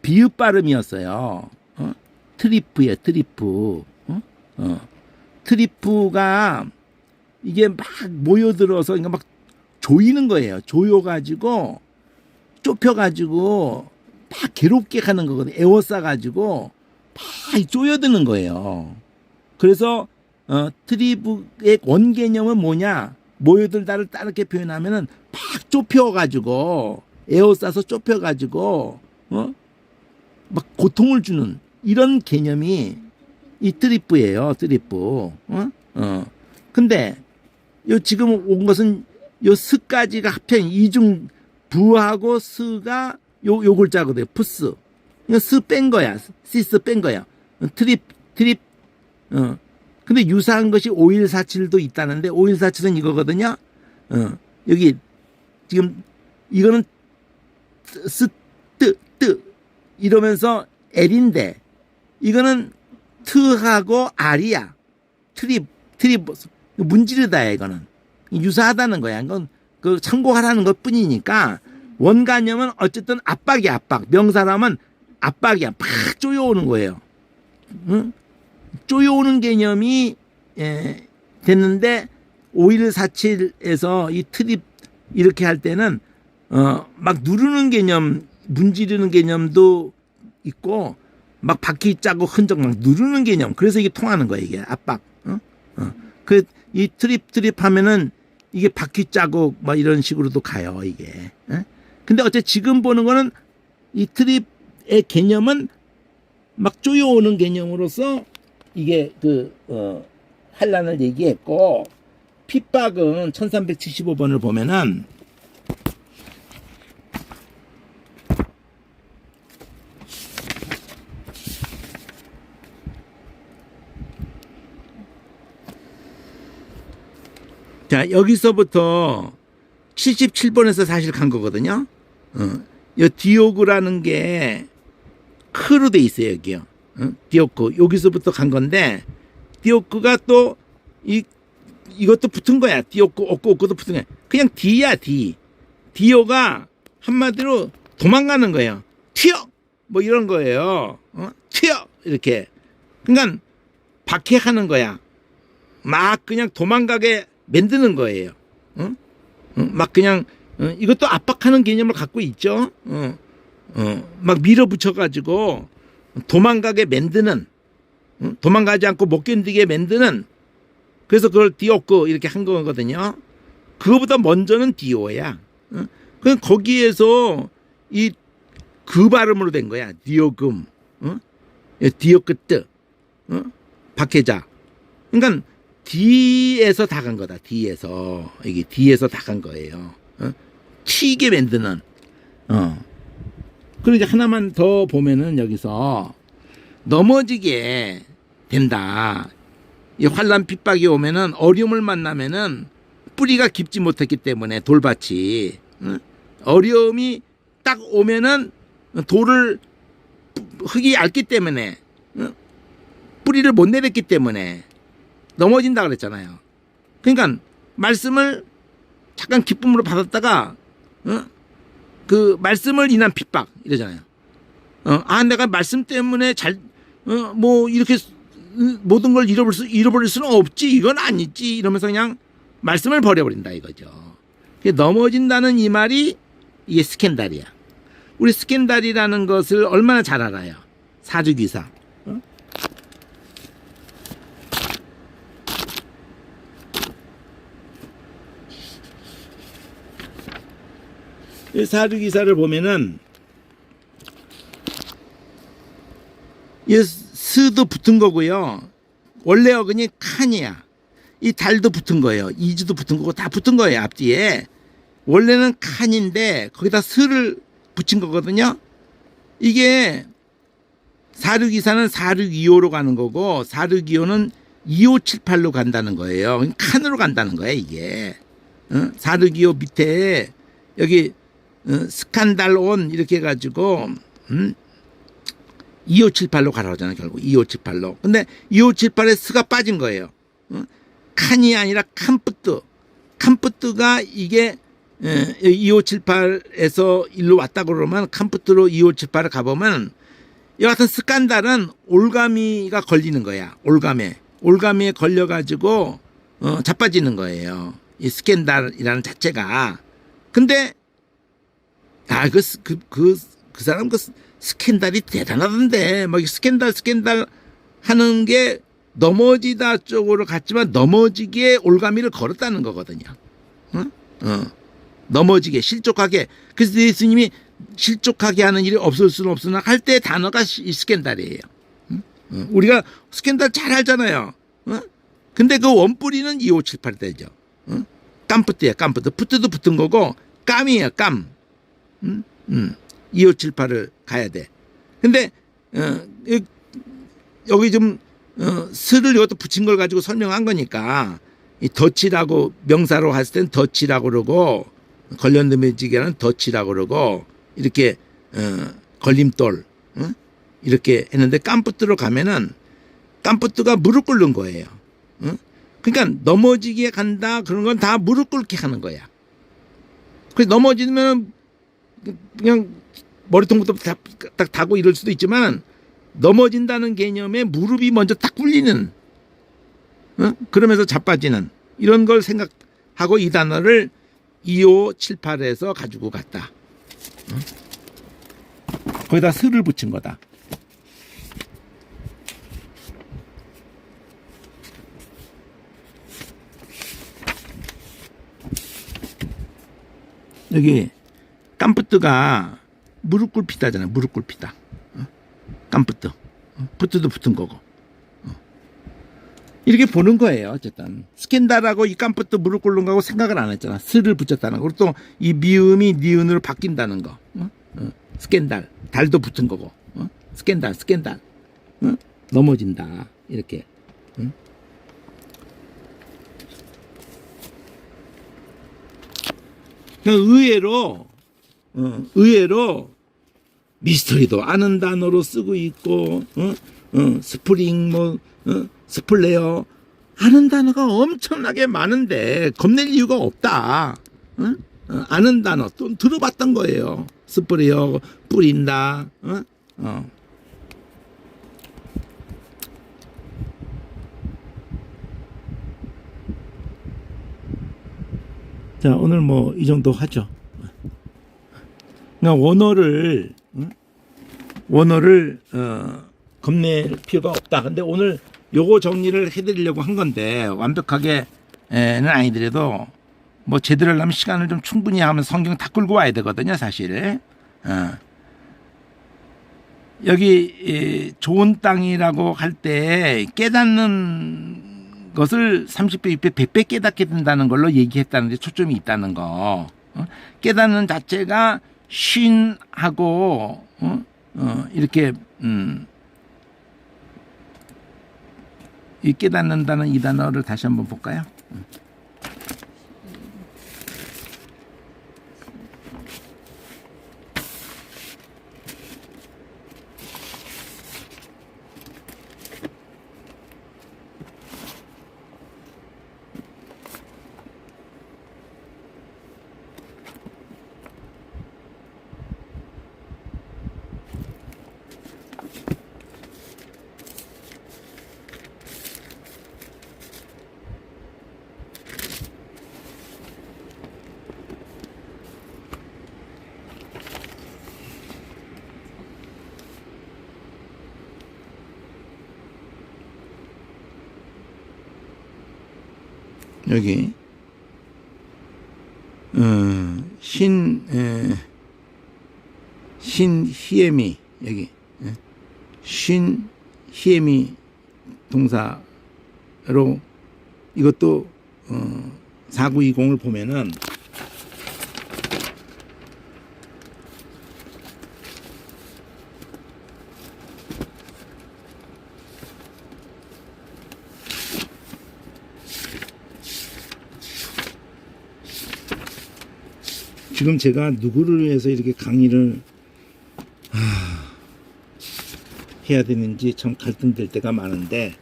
비읍 발음이었어요. 트리프예요, 트리프. 트리프가 이게 막 모여들어서, 그러니까 막 조이는 거예요. 조여가지고, 좁혀가지고, 막 괴롭게 하는 거거든요. 에워싸가지고, 막 조여드는 거예요. 그래서, 트리브의 원개념은 뭐냐? 모여들다를 따르게 표현하면은 막 좁혀가지고, 에워싸서 좁혀가지고, 막 고통을 주는 이런 개념이 이 트리프예요, 트리프. 근데, 요 지금 온 것은 요 스까지가 합친 이중 부하고 스가 요 글자거든요. 푸스. 이거 스 뺀 거야. 시스 뺀 거야. 트립. 근데 유사한 것이 5147도 있다는데 5147은 이거거든요. 여기 지금 이거는 뜨 이러면서 L인데 이거는 트하고 R이야. 트립 문지르다야 이거는. 유사하다는 거야. 이건 그 참고하라는 것 뿐이니까 원가념은 어쨌든 압박이야, 압박. 명사라면 압박이야. 팍 쪼여오는 거예요. 쪼여오는 개념이 됐는데 5147에서 이 트립 이렇게 할 때는 막 누르는 개념, 문지르는 개념도 있고 막 바퀴 짜고 흔적 막 누르는 개념. 그래서 이게 통하는 거예요, 이게 압박. 그 이 트립 하면은 이게 바퀴 짜고 막 이런 식으로도 가요, 이게. 근데 어째 지금 보는 거는 이 트립의 개념은 막 쪼여오는 개념으로서 이게 환란을 얘기했고, 핍박은 1375번을 보면은 자, 여기서부터 77번에서 사실 간 거거든요. 이 디오그라는 게 크로 돼 있어요, 여기요. 디오크. 여기서부터 간 건데, 디오크가 또, 이것도 붙은 거야. 디오크, 오크도 붙은 거야. 그냥 D야, D. 디오가 한마디로 도망가는 거예요. 튀어! 뭐 이런 거예요. 튀어! 이렇게. 그러니까, 박해하는 거야. 막 그냥 도망가게 만드는 거예요. 막 그냥, 이것도 압박하는 개념을 갖고 있죠. 막 밀어붙여가지고 도망가게 만드는, 도망가지 않고 못 견디게 만드는, 그래서 그걸 디오크 이렇게 한 거거든요. 그거보다 먼저는 디오야. 그냥 거기에서 그 발음으로 된 거야. 디오금, 디오크뜨, 박해자. 그러니까 D에서 다 간 거다. D에서 이게 D에서 다 간 거예요. 튀게 만드는. 그리고 이제 하나만 더 보면은 여기서 넘어지게 된다. 이 환란 핍박이 오면은 어려움을 만나면은 뿌리가 깊지 못했기 때문에 돌밭이 어려움이 딱 오면은 돌을 흙이 얇기 때문에 뿌리를 못 내렸기 때문에 넘어진다 그랬잖아요. 그러니까 말씀을 잠깐 기쁨으로 받았다가 그 말씀을 인한 핍박 이러잖아요. 내가 말씀 때문에 뭐 이렇게 모든 걸 잃어버릴 수는 없지. 이건 아니지. 이러면서 그냥 말씀을 버려버린다 이거죠. 넘어진다는 이 말이 이게 스캔달이야. 우리 스캔달이라는 것을 얼마나 잘 알아요. 사주기사. 사주기사를 보면은 이 스도 붙은 거고요. 원래 어근이 칸이야. 이 달도 붙은 거예요. 이주도 붙은 거고 다 붙은 거예요. 앞뒤에. 원래는 칸인데 거기다 스를 붙인 거거든요. 이게 사륙이사는 4625로 가는 거고 4625는 2578로 간다는 거예요. 칸으로 간다는 거예요. 이게 4625 밑에 여기 스칸달온 이렇게 해가지고 2578로 가라고 하잖아요. 결국 2578로. 근데 2578에 스가 빠진 거예요. 칸이 아니라 칸푸트가 이게 2578에서 일로 왔다 그러면 칸푸트로 2578을 가보면 이 같은 스칸달은 올가미가 걸리는 거야. 올가미에 걸려가지고 자빠지는 거예요. 이 스캔달이라는 자체가. 근데 그 사람 스캔달이 대단하던데 막 스캔달 하는 게 넘어지다 쪽으로 갔지만 넘어지기에 올가미를 걸었다는 거거든요. 넘어지게 실족하게. 그래서 예수님이 실족하게 하는 일이 없을 수는 없으나 할 때 단어가 스캔달이에요. 우리가 스캔달 잘 알잖아요. 근데 그 원뿌리는 2578 되죠. 깜푸트야 깜푸트. 푸트도 붙은 거고 깜이에요 깜. 2578을 가야 돼. 근데 여기 좀 스를 이것도 붙인 걸 가지고 설명한 거니까 이 덫이라고 명사로 했을 땐 덫이라고 그러고 걸려넘어지기는 덫이라고 그러고 이렇게 걸림돌 이렇게 했는데 깜푸트로 가면은 깜푸트가 무릎 꿇는 거예요. 그러니까 넘어지게 간다 그런 건 다 무릎 꿇게 하는 거야. 그래서 넘어지면 그냥 머리통부터 딱 닿고 이럴 수도 있지만 넘어진다는 개념에 무릎이 먼저 딱 꿇리는 그러면서 자빠지는 이런 걸 생각하고 이 단어를 2578에서 가지고 갔다. 거기다 스를 붙인 거다. 여기 깜푸트가 무릎 꿇히다잖아. 무릎 꿇히다. 깜푸트. 푸트도 붙은 거고. 이렇게 보는 거예요. 어쨌든 스캔달하고 이 깜푸트 무릎 꿇는 거하고 생각을 안 했잖아. 스를 붙였다는 거. 그리고 또 이 미음이 니은으로 바뀐다는 거. 스캔달. 달도 붙은 거고. 스캔달. 넘어진다. 이렇게. 그러니까 의외로 미스터리도 아는 단어로 쓰고 있고, 스프링, 스플레어, 아는 단어가 엄청나게 많은데, 겁낼 이유가 없다. 아는 단어, 또 들어봤던 거예요. 스플레어, 뿌린다, 자, 오늘 뭐, 이 정도 하죠. 그러니까 원어를 겁낼 필요가 없다. 근데 오늘 요거 정리를 해드리려고 한 건데 완벽하게는 아니더라도 뭐 제대로 하려면 시간을 좀 충분히 하면 성경 다 끌고 와야 되거든요, 사실. 여기 좋은 땅이라고 할 때 깨닫는 것을 30배, 6배, 100배 깨닫게 된다는 걸로 얘기했다는 데 초점이 있다는 거. 깨닫는 자체가 쉰하고 이렇게 이 깨닫는다는 이 단어를 다시 한번 볼까요? 여기 신히에미 여기 신히에미 동사로 이것도 4920을 보면은 지금 제가 누구를 위해서 이렇게 강의를 해야 되는지 참 갈등될 때가 많은데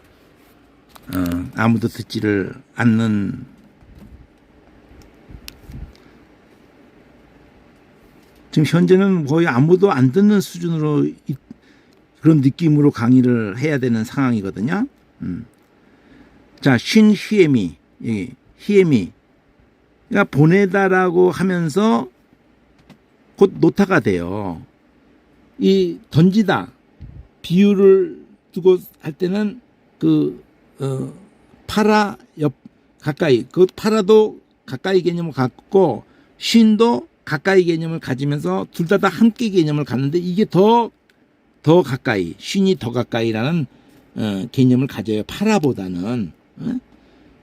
아무도 듣지를 않는 지금 현재는 거의 아무도 안 듣는 수준으로 그런 느낌으로 강의를 해야 되는 상황이거든요. 자, 신히에미 여기 히에미 그러니까 보내다라고 하면서 곧 노타가 돼요. 이 던지다 비유를 두고 할 때는 파라 옆 가까이 그 파라도 가까이 개념을 갖고 쉰도 가까이 개념을 가지면서 둘 다 함께 개념을 갖는데 이게 더 가까이 쉰이 더 가까이라는 개념을 가져요. 파라보다는.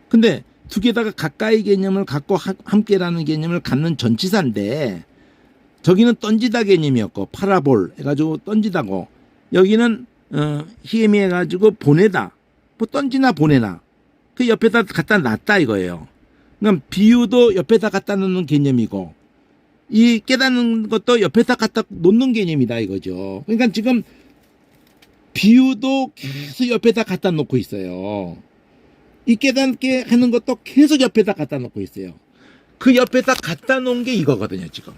근데 두 개다가 가까이 개념을 갖고 함께라는 개념을 갖는 전치사인데 저기는 던지다 개념이었고 파라볼 해가지고 던지다고 여기는 히에미 해가지고 보내다 뭐 던지나 보내나 그 옆에다 갖다 놨다 이거예요. 그러니까 비유도 옆에다 갖다 놓는 개념이고 이 깨닫는 것도 옆에다 갖다 놓는 개념이다 이거죠. 그러니까 지금 비유도 계속 옆에다 갖다 놓고 있어요. 이 깨닫게 하는 것도 계속 옆에다 갖다 놓고 있어요. 그 옆에다 갖다 놓은 게 이거거든요, 지금.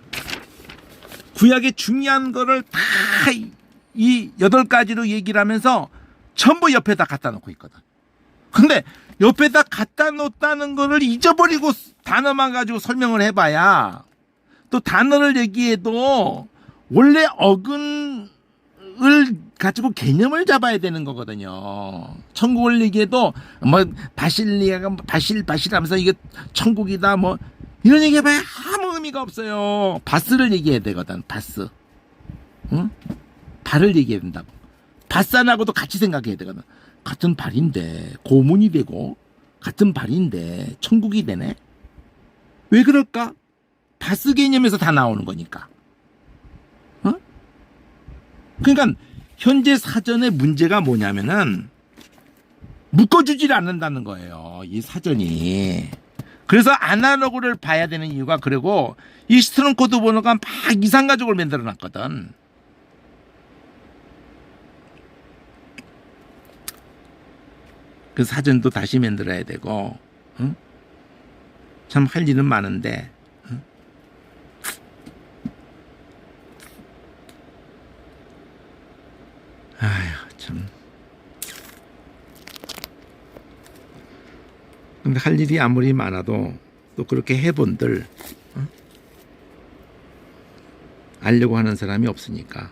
구약의 중요한 거를 다 이 8가지로 얘기를 하면서 전부 옆에다 갖다 놓고 있거든. 근데 옆에다 갖다 놓았다는 거를 잊어버리고 단어만 가지고 설명을 해봐야 또 단어를 얘기해도 원래 어근을 가지고 개념을 잡아야 되는 거거든요. 천국을 얘기해도 뭐 바실리아가 바실하면서 이게 천국이다 뭐 이런 얘기해봐야 아무 의미가 없어요. 바스를 얘기해야 되거든. 바스. 응? 발을 얘기해야 된다고. 바산하고도 같이 생각해야 되거든. 같은 발인데 고문이 되고 같은 발인데 천국이 되네. 왜 그럴까? 바스 개념에서 다 나오는 거니까. 어? 그러니까 현재 사전의 문제가 뭐냐면은 묶어주질 않는다는 거예요. 이 사전이. 그래서 아날로그를 봐야 되는 이유가 그리고 이 스트롱 코드 번호가 막 이상 가족을 만들어 놨거든. 그 사전도 다시 만들어야 되고, 응? 참 할 일은 많은데, 응? 아휴, 참. 근데 할 일이 아무리 많아도 또 그렇게 해본들, 응? 알려고 하는 사람이 없으니까.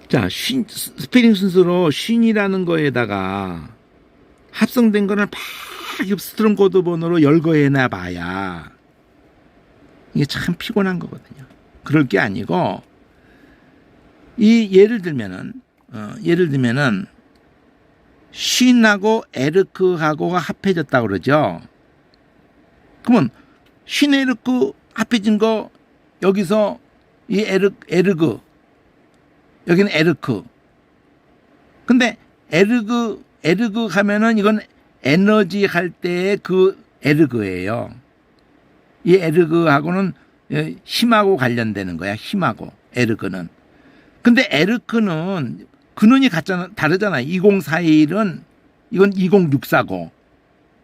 자, 스페링 순서로 쉰이라는 거에다가 합성된 거는 막 스트롱 코드 번호로 열거해놔 봐야 이게 참 피곤한 거거든요. 그럴 게 아니고 예를 들면은 쉰하고 에르크하고가 합해졌다고 그러죠. 그러면 쉰 에르크 합해진 거 여기서 이 에르그 여기는 에르크. 근데 에르그 하면은 이건 에너지 할 때의 그 에르그예요. 이 에르그하고는 힘하고 관련되는 거야. 힘하고 에르그는. 근데 에르크는 근원이 다르잖아. 2041은 이건 2064고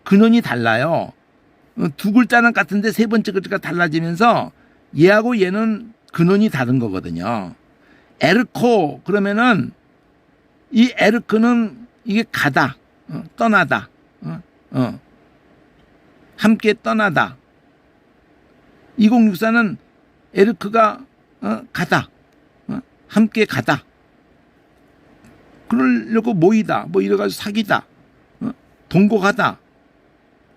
근원이 달라요. 두 글자는 같은데 세 번째 글자가 달라지면서 얘하고 얘는 근원이 다른 거거든요. 에르코 그러면은 이 에르크는 이게 가다, 떠나다, 함께 떠나다. 2064는 에르크가 가다, 함께 가다. 그러려고 모이다, 뭐 이래가지고 사귀다, 동거하다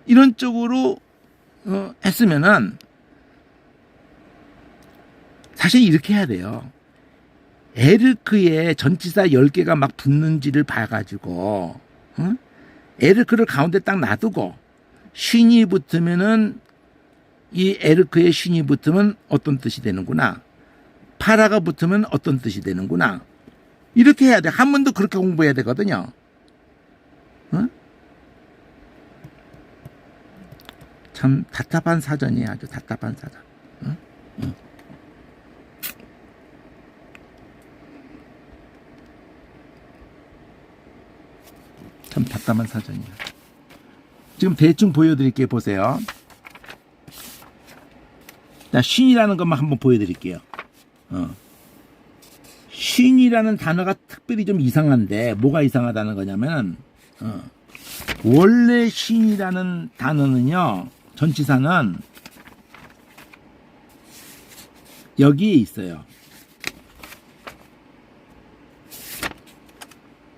이런 쪽으로 했으면은 사실 이렇게 해야 돼요. 에르크에 전치사 10개가 막 붙는지를 봐가지고 에르크를 가운데 딱 놔두고 쉰이 붙으면은 이 에르크에 쉰이 붙으면 어떤 뜻이 되는구나. 파라가 붙으면 어떤 뜻이 되는구나. 이렇게 해야 돼. 한문도 그렇게 공부해야 되거든요. 참 답답한 사전이야. 아주 답답한 사전. 참 답답한 사전이야. 지금 대충 보여드릴게요. 보세요. 자, 쉰이라는 것만 한번 보여드릴게요. 쉰이라는 단어가 특별히 좀 이상한데 뭐가 이상하다는 거냐면 원래 쉰이라는 단어는요. 전치사는 여기에 있어요.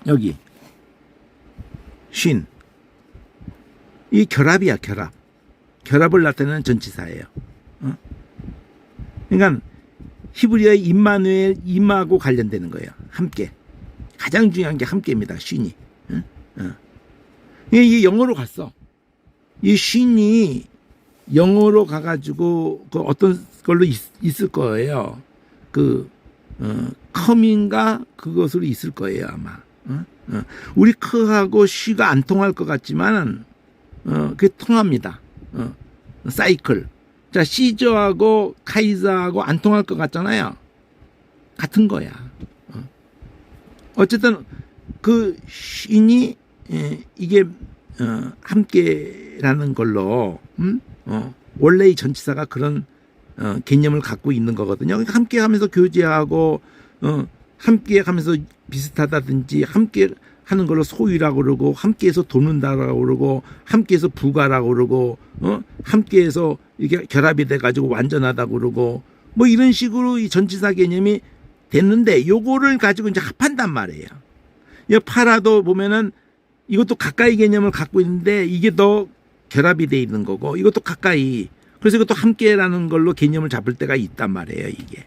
여기 쉰. 이 결합이야, 결합. 결합을 나타내는 전치사예요. 그러니까 히브리어의 임마누엘, 임하고 관련되는 거예요. 함께. 가장 중요한 게 함께입니다. 쉰이. 이게 영어로 갔어. 이 쉰이 영어로 가가지고 그 어떤 걸로 있을 거예요. 그 컴인가 그것으로 있을 거예요, 아마. 우리 크하고 쉬가 안 통할 것 같지만 그게 통합니다. 사이클. 자, 시저하고 카이자하고 안 통할 것 같잖아요. 같은 거야. 어쨌든 그 쉰이 이게 함께라는 걸로 원래 이 전치사가 그런 개념을 갖고 있는 거거든요. 그러니까 함께하면서 교제하고 함께하면서 비슷하다든지 함께 하는 걸로 소유라고 그러고 함께해서 돕는다라고 그러고 함께해서 부가라고 그러고 함께해서 이게 결합이 돼가지고 완전하다고 그러고 뭐 이런 식으로 이 전치사 개념이 됐는데 요거를 가지고 이제 합한단 말이에요. 이 파라도 보면은 이것도 가까이 개념을 갖고 있는데 이게 더 결합이 돼 있는 거고 이것도 가까이 그래서 이것도 함께라는 걸로 개념을 잡을 때가 있단 말이에요. 이게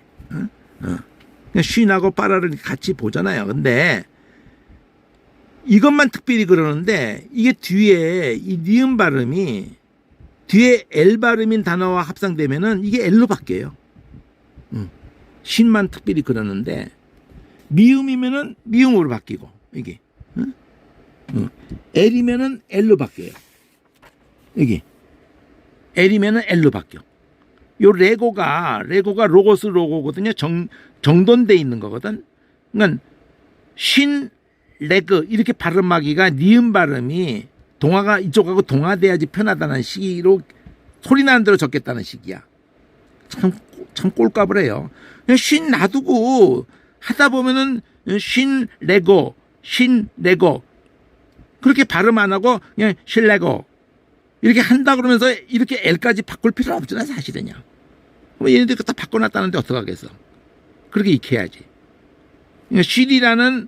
쉰하고 파라를 같이 보잖아요. 근데 이것만 특별히 그러는데 이게 뒤에 이 니은 발음이 뒤에 L 발음인 단어와 합성되면은 이게 L로 바뀌어요. 쉰만 특별히 그러는데 미음이면은 미음으로 바뀌고 이게. L이면은 L로 바뀌어요. 여기 L이면은 L로 바뀌어. 요 레고가 로고스 로고거든요. 정돈돼 있는 거거든. 그러니까 신 레그 이렇게 발음하기가 니은 발음이 동화가 이쪽하고 동화돼야지 편하다는 시기로 소리 나는 대로 적겠다는 시기야. 참 꼴값을 해요. 신 놔두고 하다 보면은 신 레고 그렇게 발음 안 하고 그냥 신레고 이렇게 한다 그러면서 이렇게 L까지 바꿀 필요 없잖아 사실은요. 그럼 얘네들 다 바꿔놨다는데 어떡하겠어. 그렇게 익혀야지. 그러니까 쉰이라는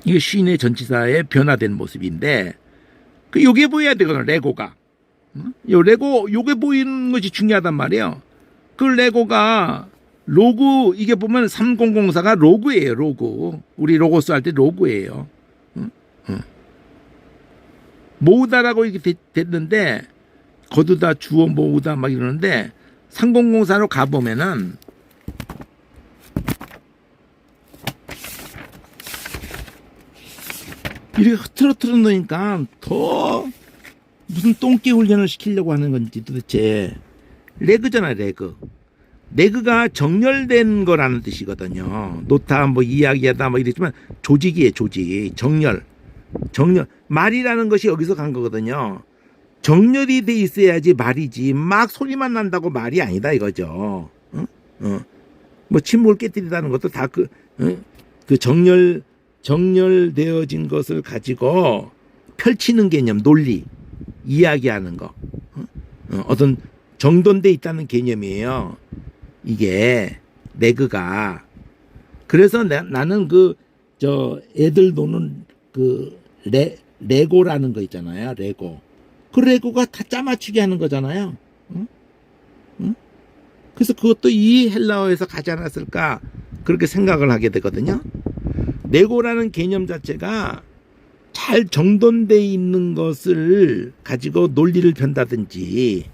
이게 쉰의 전치사의 변화된 모습인데 요게 보여야 되거든. 레고가. 요 레고 요게 보이는 것이 중요하단 말이에요. 그 레고가 로그 이게 보면 3004가 로그예요. 로그. 우리 로고스 할 때 로그예요. 모으다라고 이렇게 됐는데 거두다 주어 모으다 막 이러는데 3004로 가보면은 이렇게 흐트러트러 놓으니까 더 무슨 똥개 훈련을 시키려고 하는 건지 도대체. 레그잖아 레그. 레그가 정렬된 거라는 뜻이거든요. 놓다 뭐 이야기하다 뭐 이랬지만 조직이에요. 조직. 정렬. 말이라는 것이 여기서 간 거거든요. 정렬이 돼 있어야지 말이지 막 소리만 난다고 말이 아니다 이거죠. 뭐 침몰 깨뜨리다는 것도 다 그 정렬되어진 것을 가지고 펼치는 개념, 논리, 이야기하는 거. 어떤 정돈돼 있다는 개념이에요. 이게 레그가. 그래서 나는 애들 노는 레고라는 거 있잖아요. 레고. 그 레고가 다 짜맞추게 하는 거잖아요. 그래서 그것도 이 헬라어에서 가지 않았을까 그렇게 생각을 하게 되거든요. 레고라는 개념 자체가 잘 정돈돼 있는 것을 가지고 논리를 편다든지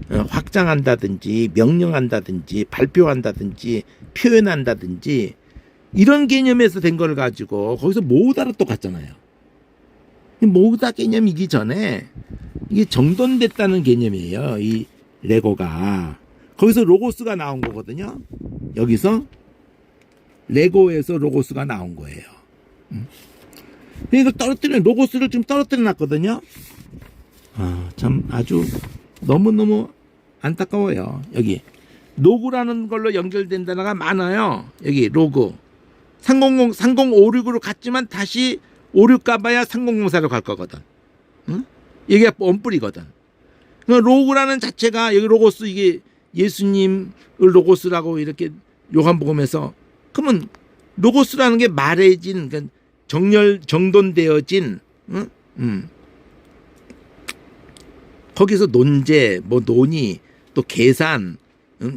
확장한다든지 명령한다든지 발표한다든지 표현한다든지 이런 개념에서 된 걸 가지고 거기서 모으다로 또 갔잖아요. 모으다 개념이기 전에 이게 정돈됐다는 개념이에요. 이 레고가. 거기서 로고스가 나온 거거든요. 여기서 레고에서 로고스가 나온 거예요. 이걸 로고스를 좀 떨어뜨려 놨거든요. 참 아주 너무너무 안타까워요. 여기 로그라는 걸로 연결된 단어가 많아요. 여기 로그 3056으로 갔지만 다시 56 가봐야 3004로 갈 거거든. 이게 원뿔이거든. 그러니까 로그라는 자체가 여기 로고스 이게 예수님을 로고스라고 이렇게 요한복음에서 그러면 로고스라는 게 말해진 그러니까 정돈되어진 거기서 논제 뭐 논의 또 계산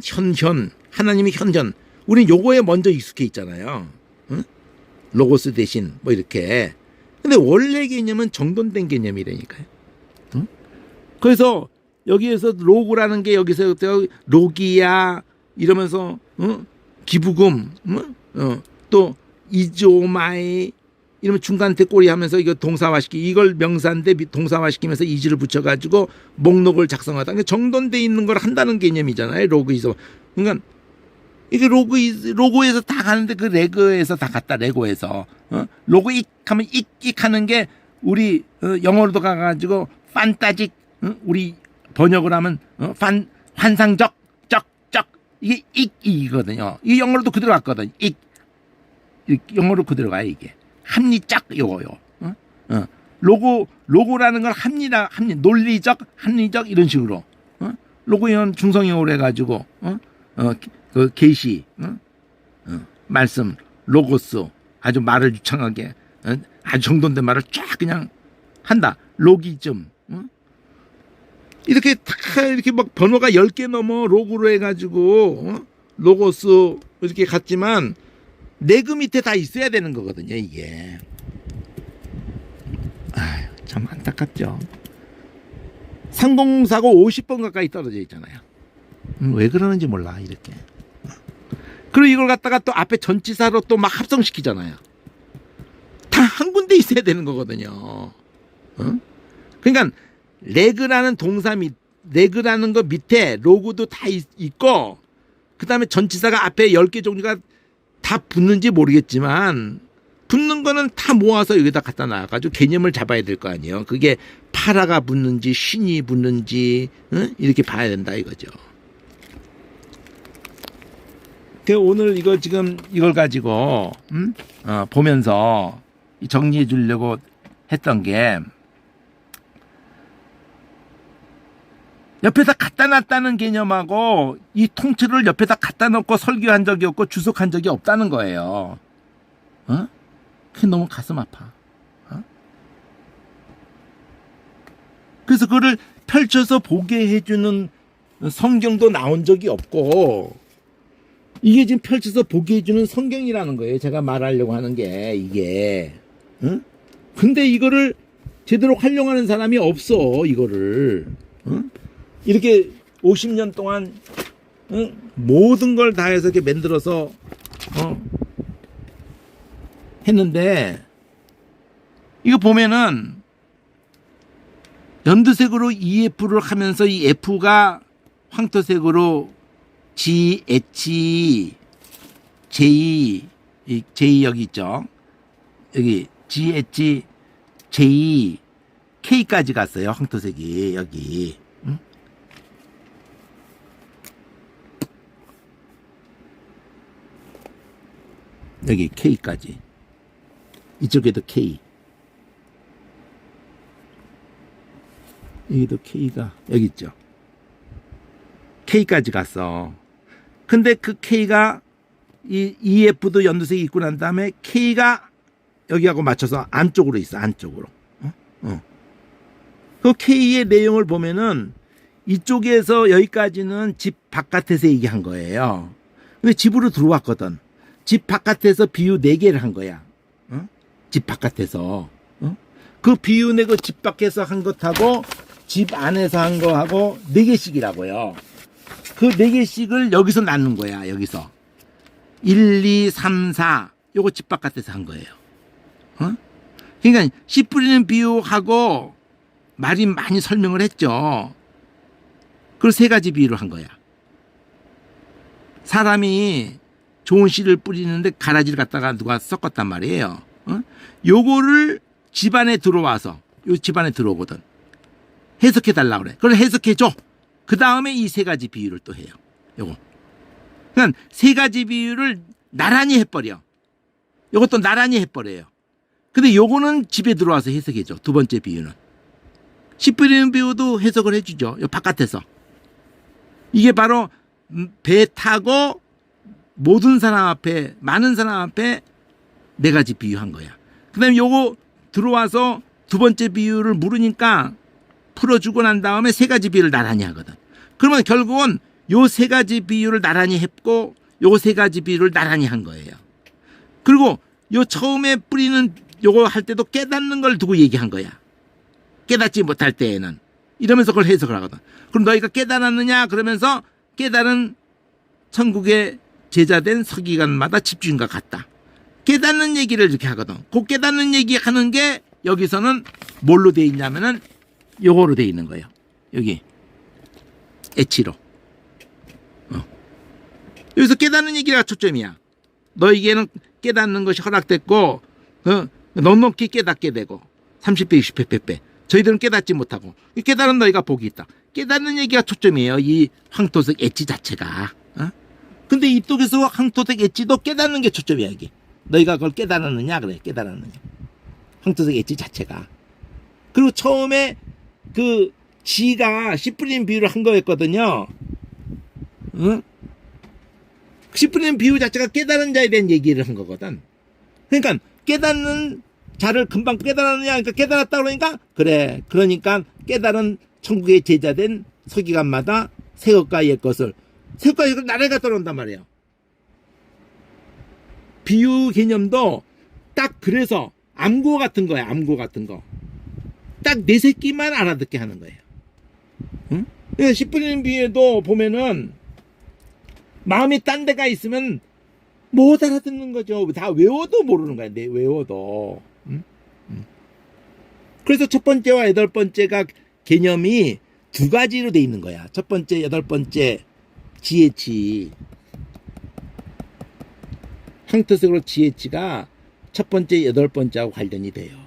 현현 하나님이 현전 우린 요거에 먼저 익숙해 있잖아요. 로고스 대신 뭐 이렇게. 근데 원래 개념은 정돈된 개념이라니까요. 그래서 여기에서 로그라는 게 여기서 로기야 이러면서 기부금 또 이조마이 이러면 중간 대꼬리 하면서 이거 동사화시키 이걸 명사인데 동사화시키면서 이지를 붙여가지고 목록을 작성하다. 그러니까 정돈돼 있는 걸 한다는 개념이잖아요. 로그에서. 그러니까 이게 로고에서 다 가는데 그 레그에서 다 갔다. 레고에서 로고 익 하면 익 하는 게 우리 영어로도 가가지고 판타직 우리 번역을 하면 환상적 적 이게 익이거든요. 이게 영어로도 그대로 갔거든. 익 영어로 그대로 가요 이게. 합리적 요거요. 로고라는 걸 합리 논리적 합리적 이런 식으로 로고형 중성형으로 해가지고 그 계시 말씀 로고스 아주 말을 유창하게 아주 정돈된 말을 쫙 그냥 한다. 로기즘 이렇게 다 이렇게 막 번호가 10개 넘어 로고로 해가지고 로고스 이렇게 갔지만 레그 밑에 다 있어야 되는 거거든요, 이게. 아유, 참 안타깝죠. 3040 50번 가까이 떨어져 있잖아요. 왜 그러는지 몰라, 이렇게. 그리고 이걸 갖다가 또 앞에 전치사로 또 막 합성시키잖아요. 다 한 군데 있어야 되는 거거든요. 어? 그러니까 레그라는 동사 레그라는 거 밑에 로고도 다 있고, 그 다음에 전치사가 앞에 10개 종류가 다 붙는지 모르겠지만 붙는 거는 다 모아서 여기다 갖다 놔가지고 개념을 잡아야 될 거 아니에요. 그게 파라가 붙는지 쉰이 붙는지 이렇게 봐야 된다 이거죠. 오늘 이거 지금 이걸 가지고 보면서 정리해 주려고 했던 게, 옆에다 갖다 놨다는 개념하고 이 통째로를 옆에다 갖다 놓고 설교한 적이 없고 주석한 적이 없다는 거예요. 그게 너무 가슴 아파. 그래서 그거를 펼쳐서 보게 해주는 성경도 나온 적이 없고, 이게 지금 펼쳐서 보게 해주는 성경이라는 거예요. 제가 말하려고 하는 게 이게. 근데 이거를 제대로 활용하는 사람이 없어. 이거를. 이렇게 50년 동안 모든 걸 다 해서 이렇게 만들어서 했는데, 이거 보면은 연두색으로 EF를 하면서 이 F가 황토색으로 G, H, J, J 여기 있죠. 여기 G, H, J, K까지 갔어요. 황토색이 여기. 여기 K까지. 이쪽에도 K. 여기도 K가 여기 있죠. K까지 갔어. 근데 그 K가 이 EF도 연두색이 있고 난 다음에 K가 여기하고 맞춰서 안쪽으로 있어. 안쪽으로. 그 K의 내용을 보면은 이쪽에서 여기까지는 집 바깥에서 얘기한 거예요. 근데 집으로 들어왔거든. 집 바깥에서 비유 4개를 한 거야. 집 바깥에서. 그 비유 내고 집 밖에서 한 것하고 집 안에서 한 거하고 4개씩이라고요. 그 4개씩을 여기서 낳는 거야. 여기서 1, 2, 3, 4 요거 집 바깥에서 한 거예요. 그러니까 씨 뿌리는 비유하고 말이 많이 설명을 했죠. 그걸 3가지 비유를 한 거야. 사람이 좋은 씨를 뿌리는데 가라지를 갖다가 누가 섞었단 말이에요. 요거를 집안에 들어와서, 요 집안에 들어오거든. 해석해 달라고 그래. 그걸 해석해 줘. 그 다음에 이 3가지 비유를 또 해요. 요거. 그러니까 3가지 비유를 나란히 해버려. 요것도 나란히 해버려요. 근데 요거는 집에 들어와서 해석해 줘. 2번째 비유는. 씨 뿌리는 비유도 해석을 해주죠. 요 바깥에서. 이게 바로 배 타고 모든 사람 앞에, 많은 사람 앞에 4가지 비유한 거야. 그 다음에 요거 들어와서 2번째 비유를 물으니까 풀어주고 난 다음에 3가지 비유를 나란히 하거든. 그러면 결국은 요 3가지 비유를 나란히 했고, 요 3가지 비유를 나란히 한 거예요. 그리고 요 처음에 뿌리는 요거 할 때도 깨닫는 걸 두고 얘기한 거야. 깨닫지 못할 때에는. 이러면서 그걸 해석을 하거든. 그럼 너희가 깨달았느냐? 그러면서 깨달은 천국의 제자된 서기관마다 집주인과 같다. 깨닫는 얘기를 이렇게 하거든. 그 깨닫는 얘기 하는 게 여기서는 뭘로 돼 있냐면은 요거로 돼 있는 거예요. 여기 H로. 여기서 깨닫는 얘기가 초점이야. 너에게는 깨닫는 것이 허락됐고 넉넉히 깨닫게 되고 30배 60배 100배. 저희들은 깨닫지 못하고 깨달은 너희가 복이 있다. 깨닫는 얘기가 초점이에요. 이 황토색 엣지 자체가. 근데 이쪽에서 황토색 엣지도 깨닫는 게 초점이야. 이게 너희가 그걸 깨달았느냐 그래. 깨달았느냐. 황토색 엣지 자체가. 그리고 처음에 그 지가 씨 뿌리는 비유를 한 거였거든요. 씨 뿌리는 비유 자체가 깨달은 자에 대한 얘기를 한 거거든. 그러니까 깨닫는 자를 금방 깨달았느냐. 그러니까 깨달았다 그러니까 그래. 그러니까 깨달은 천국의 제자된 서기관마다 새 것과 옛 것을 새 것과 옛 것을 나라에 갖다 놓는단 말이에요. 비유 개념도 딱 그래서 암고 같은 거야. 암고 같은 거. 딱 내 새끼만 알아듣게 하는 거예요. 그러니까 씨 뿌리는 비유에도 보면은 마음이 딴 데가 있으면 못 알아듣는 거죠. 다 외워도 모르는 거야. 내 외워도. 응? 그래서 첫 번째와 여덟 번째가 개념이 두 가지로 돼 있는 거야. 첫 번째, 여덟 번째 GH. 황토색으로 GH가 첫 번째, 여덟 번째하고 관련이 돼요.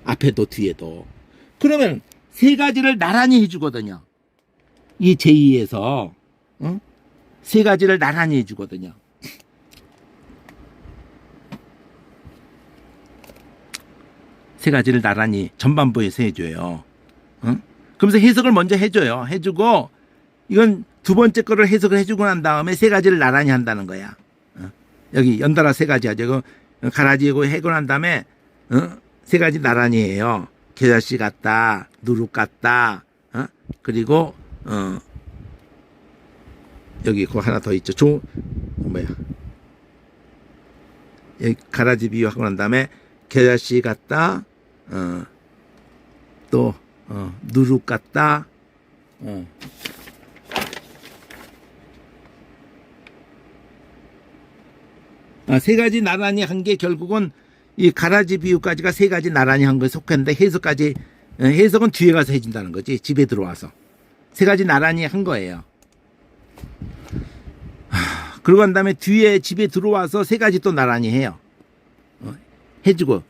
앞에도 뒤에도. 그러면 세 가지를 나란히 해주거든요. 이 제2에서 세 가지를 나란히 해주거든요. 세 가지를 나란히 전반부에서 해줘요. 그러면서 해석을 먼저 해줘요. 해주고 이건 두 번째 거를 해석을 해주고 난 다음에 세 가지를 나란히 한다는 거야. 여기 연달아 세 가지 하죠. 이거 가라지고 해고 난 다음에 세 가지 나란히 해요. 겨자씨 같다, 누룩 같다, 그리고 여기 그 하나 더 있죠. 뭐야? 여기 가라지 비유하고 난 다음에 겨자씨 같다, 또 누룩 같다, 세 가지 나란히 한 게 결국은 이 가라지 비유까지가 세 가지 나란히 한 거에 속했는데 해석은 뒤에 가서 해준다는 거지. 집에 들어와서 세 가지 나란히 한 거예요. 그러고 난 다음에 뒤에 집에 들어와서 세 가지 또 나란히 해요. 해주고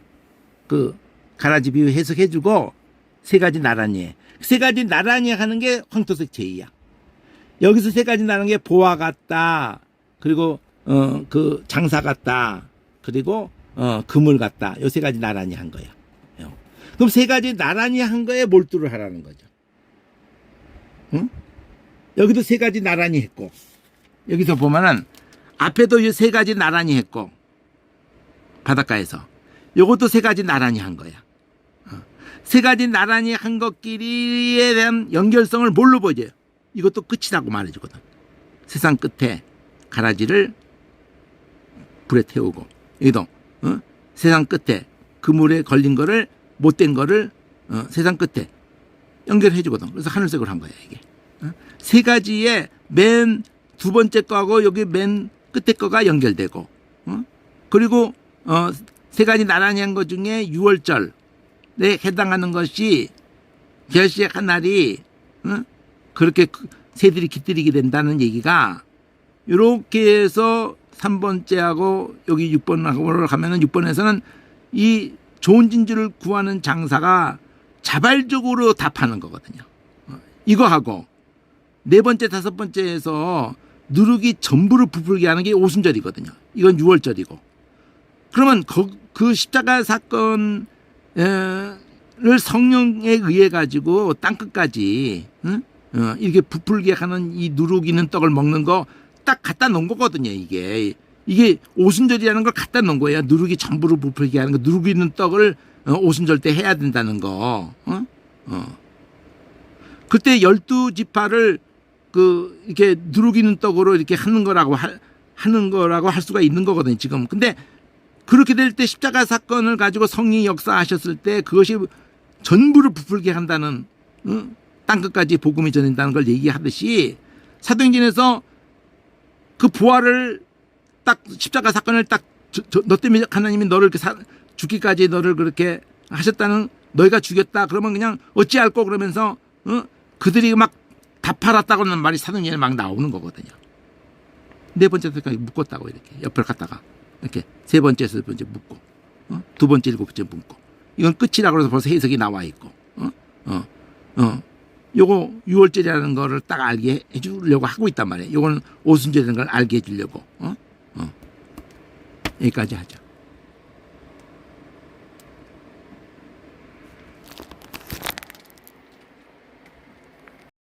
그 가라지 비유 해석해주고 세 가지 나란히 해. 세 가지 나란히 하는 게 황토색 제2야. 여기서 세 가지 나란히 게 보화 같다. 그리고 그 장사 같다. 그리고 그물 같다. 요 세 가지 나란히 한 거야. 그럼 세 가지 나란히 한 거에 몰두를 하라는 거죠. 응? 여기도 세 가지 나란히 했고, 여기서 보면은 앞에도 이 세 가지 나란히 했고, 바닷가에서 요것도 세 가지 나란히 한 거야. 세 가지 나란히 한 것끼리에 대한 연결성을 뭘로 보죠? 이것도 끝이라고 말해주거든. 세상 끝에 가라지를 불에 태우고, 여기도 세상 끝에 그물에 걸린 거를 못된 거를 세상 끝에 연결해 주거든. 그래서 하늘색으로 한 거야 이게. 세 가지의 맨 두 번째 거하고 여기 맨 끝에 거가 연결되고, 그리고 세 가지 나란히 한 것 중에 6월절에 해당하는 것이 결시의 한 날이 그렇게 새들이 깃들이게 된다는 얘기가 이렇게 해서 3번째하고 여기 6번하고 가면은 6번에서는 이 좋은 진주를 구하는 장사가 자발적으로 답하는 거거든요. 이거하고 네 번째, 다섯 번째에서 누룩이 전부를 부풀게 하는 게 오순절이거든요. 이건 6월절이고. 그러면 그 십자가 사건을 성령에 의해 가지고 땅끝까지 이렇게 부풀게 하는 이 누룩 있는 떡을 먹는 거 딱 갖다 놓은 거거든요. 이게 오순절이라는 걸 갖다 놓은 거예요. 누룩이 전부를 부풀게 하는 거, 누룩 있는 떡을 오순절 때 해야 된다는 거. 그때 12지파를 이렇게 누룩 있는 떡으로 이렇게 하는 거라고 할 수가 있는 거거든요, 지금. 근데 그렇게 될 때 십자가 사건을 가지고 성령이 역사하셨을 때 그것이 전부를 부풀게 한다는, 땅끝까지 복음이 전한다는 걸 얘기하듯이 사도행전에서 그 부활을 딱 십자가 사건을 딱 너 때문에 하나님이 너를 이렇게 죽기까지 너를 그렇게 하셨다는, 너희가 죽였다 그러면 그냥 어찌할꼬 그러면서 그들이 막 다 팔았다고는 말이 사도행전에 막 나오는 거거든요. 네 번째 때까지 묶었다고 이렇게 옆을 갖다가 이렇게 세 번째, 세 번째 묶고, 두 번째, 일곱 번째 묶고, 이건 끝이라고 해서 벌써 해석이 나와 있고, 요거 6월절이라는 거를 딱 알게 해주려고 하고 있단 말이에요. 요거는 오순절이라는 걸 알게 해주려고. 여기까지 하죠.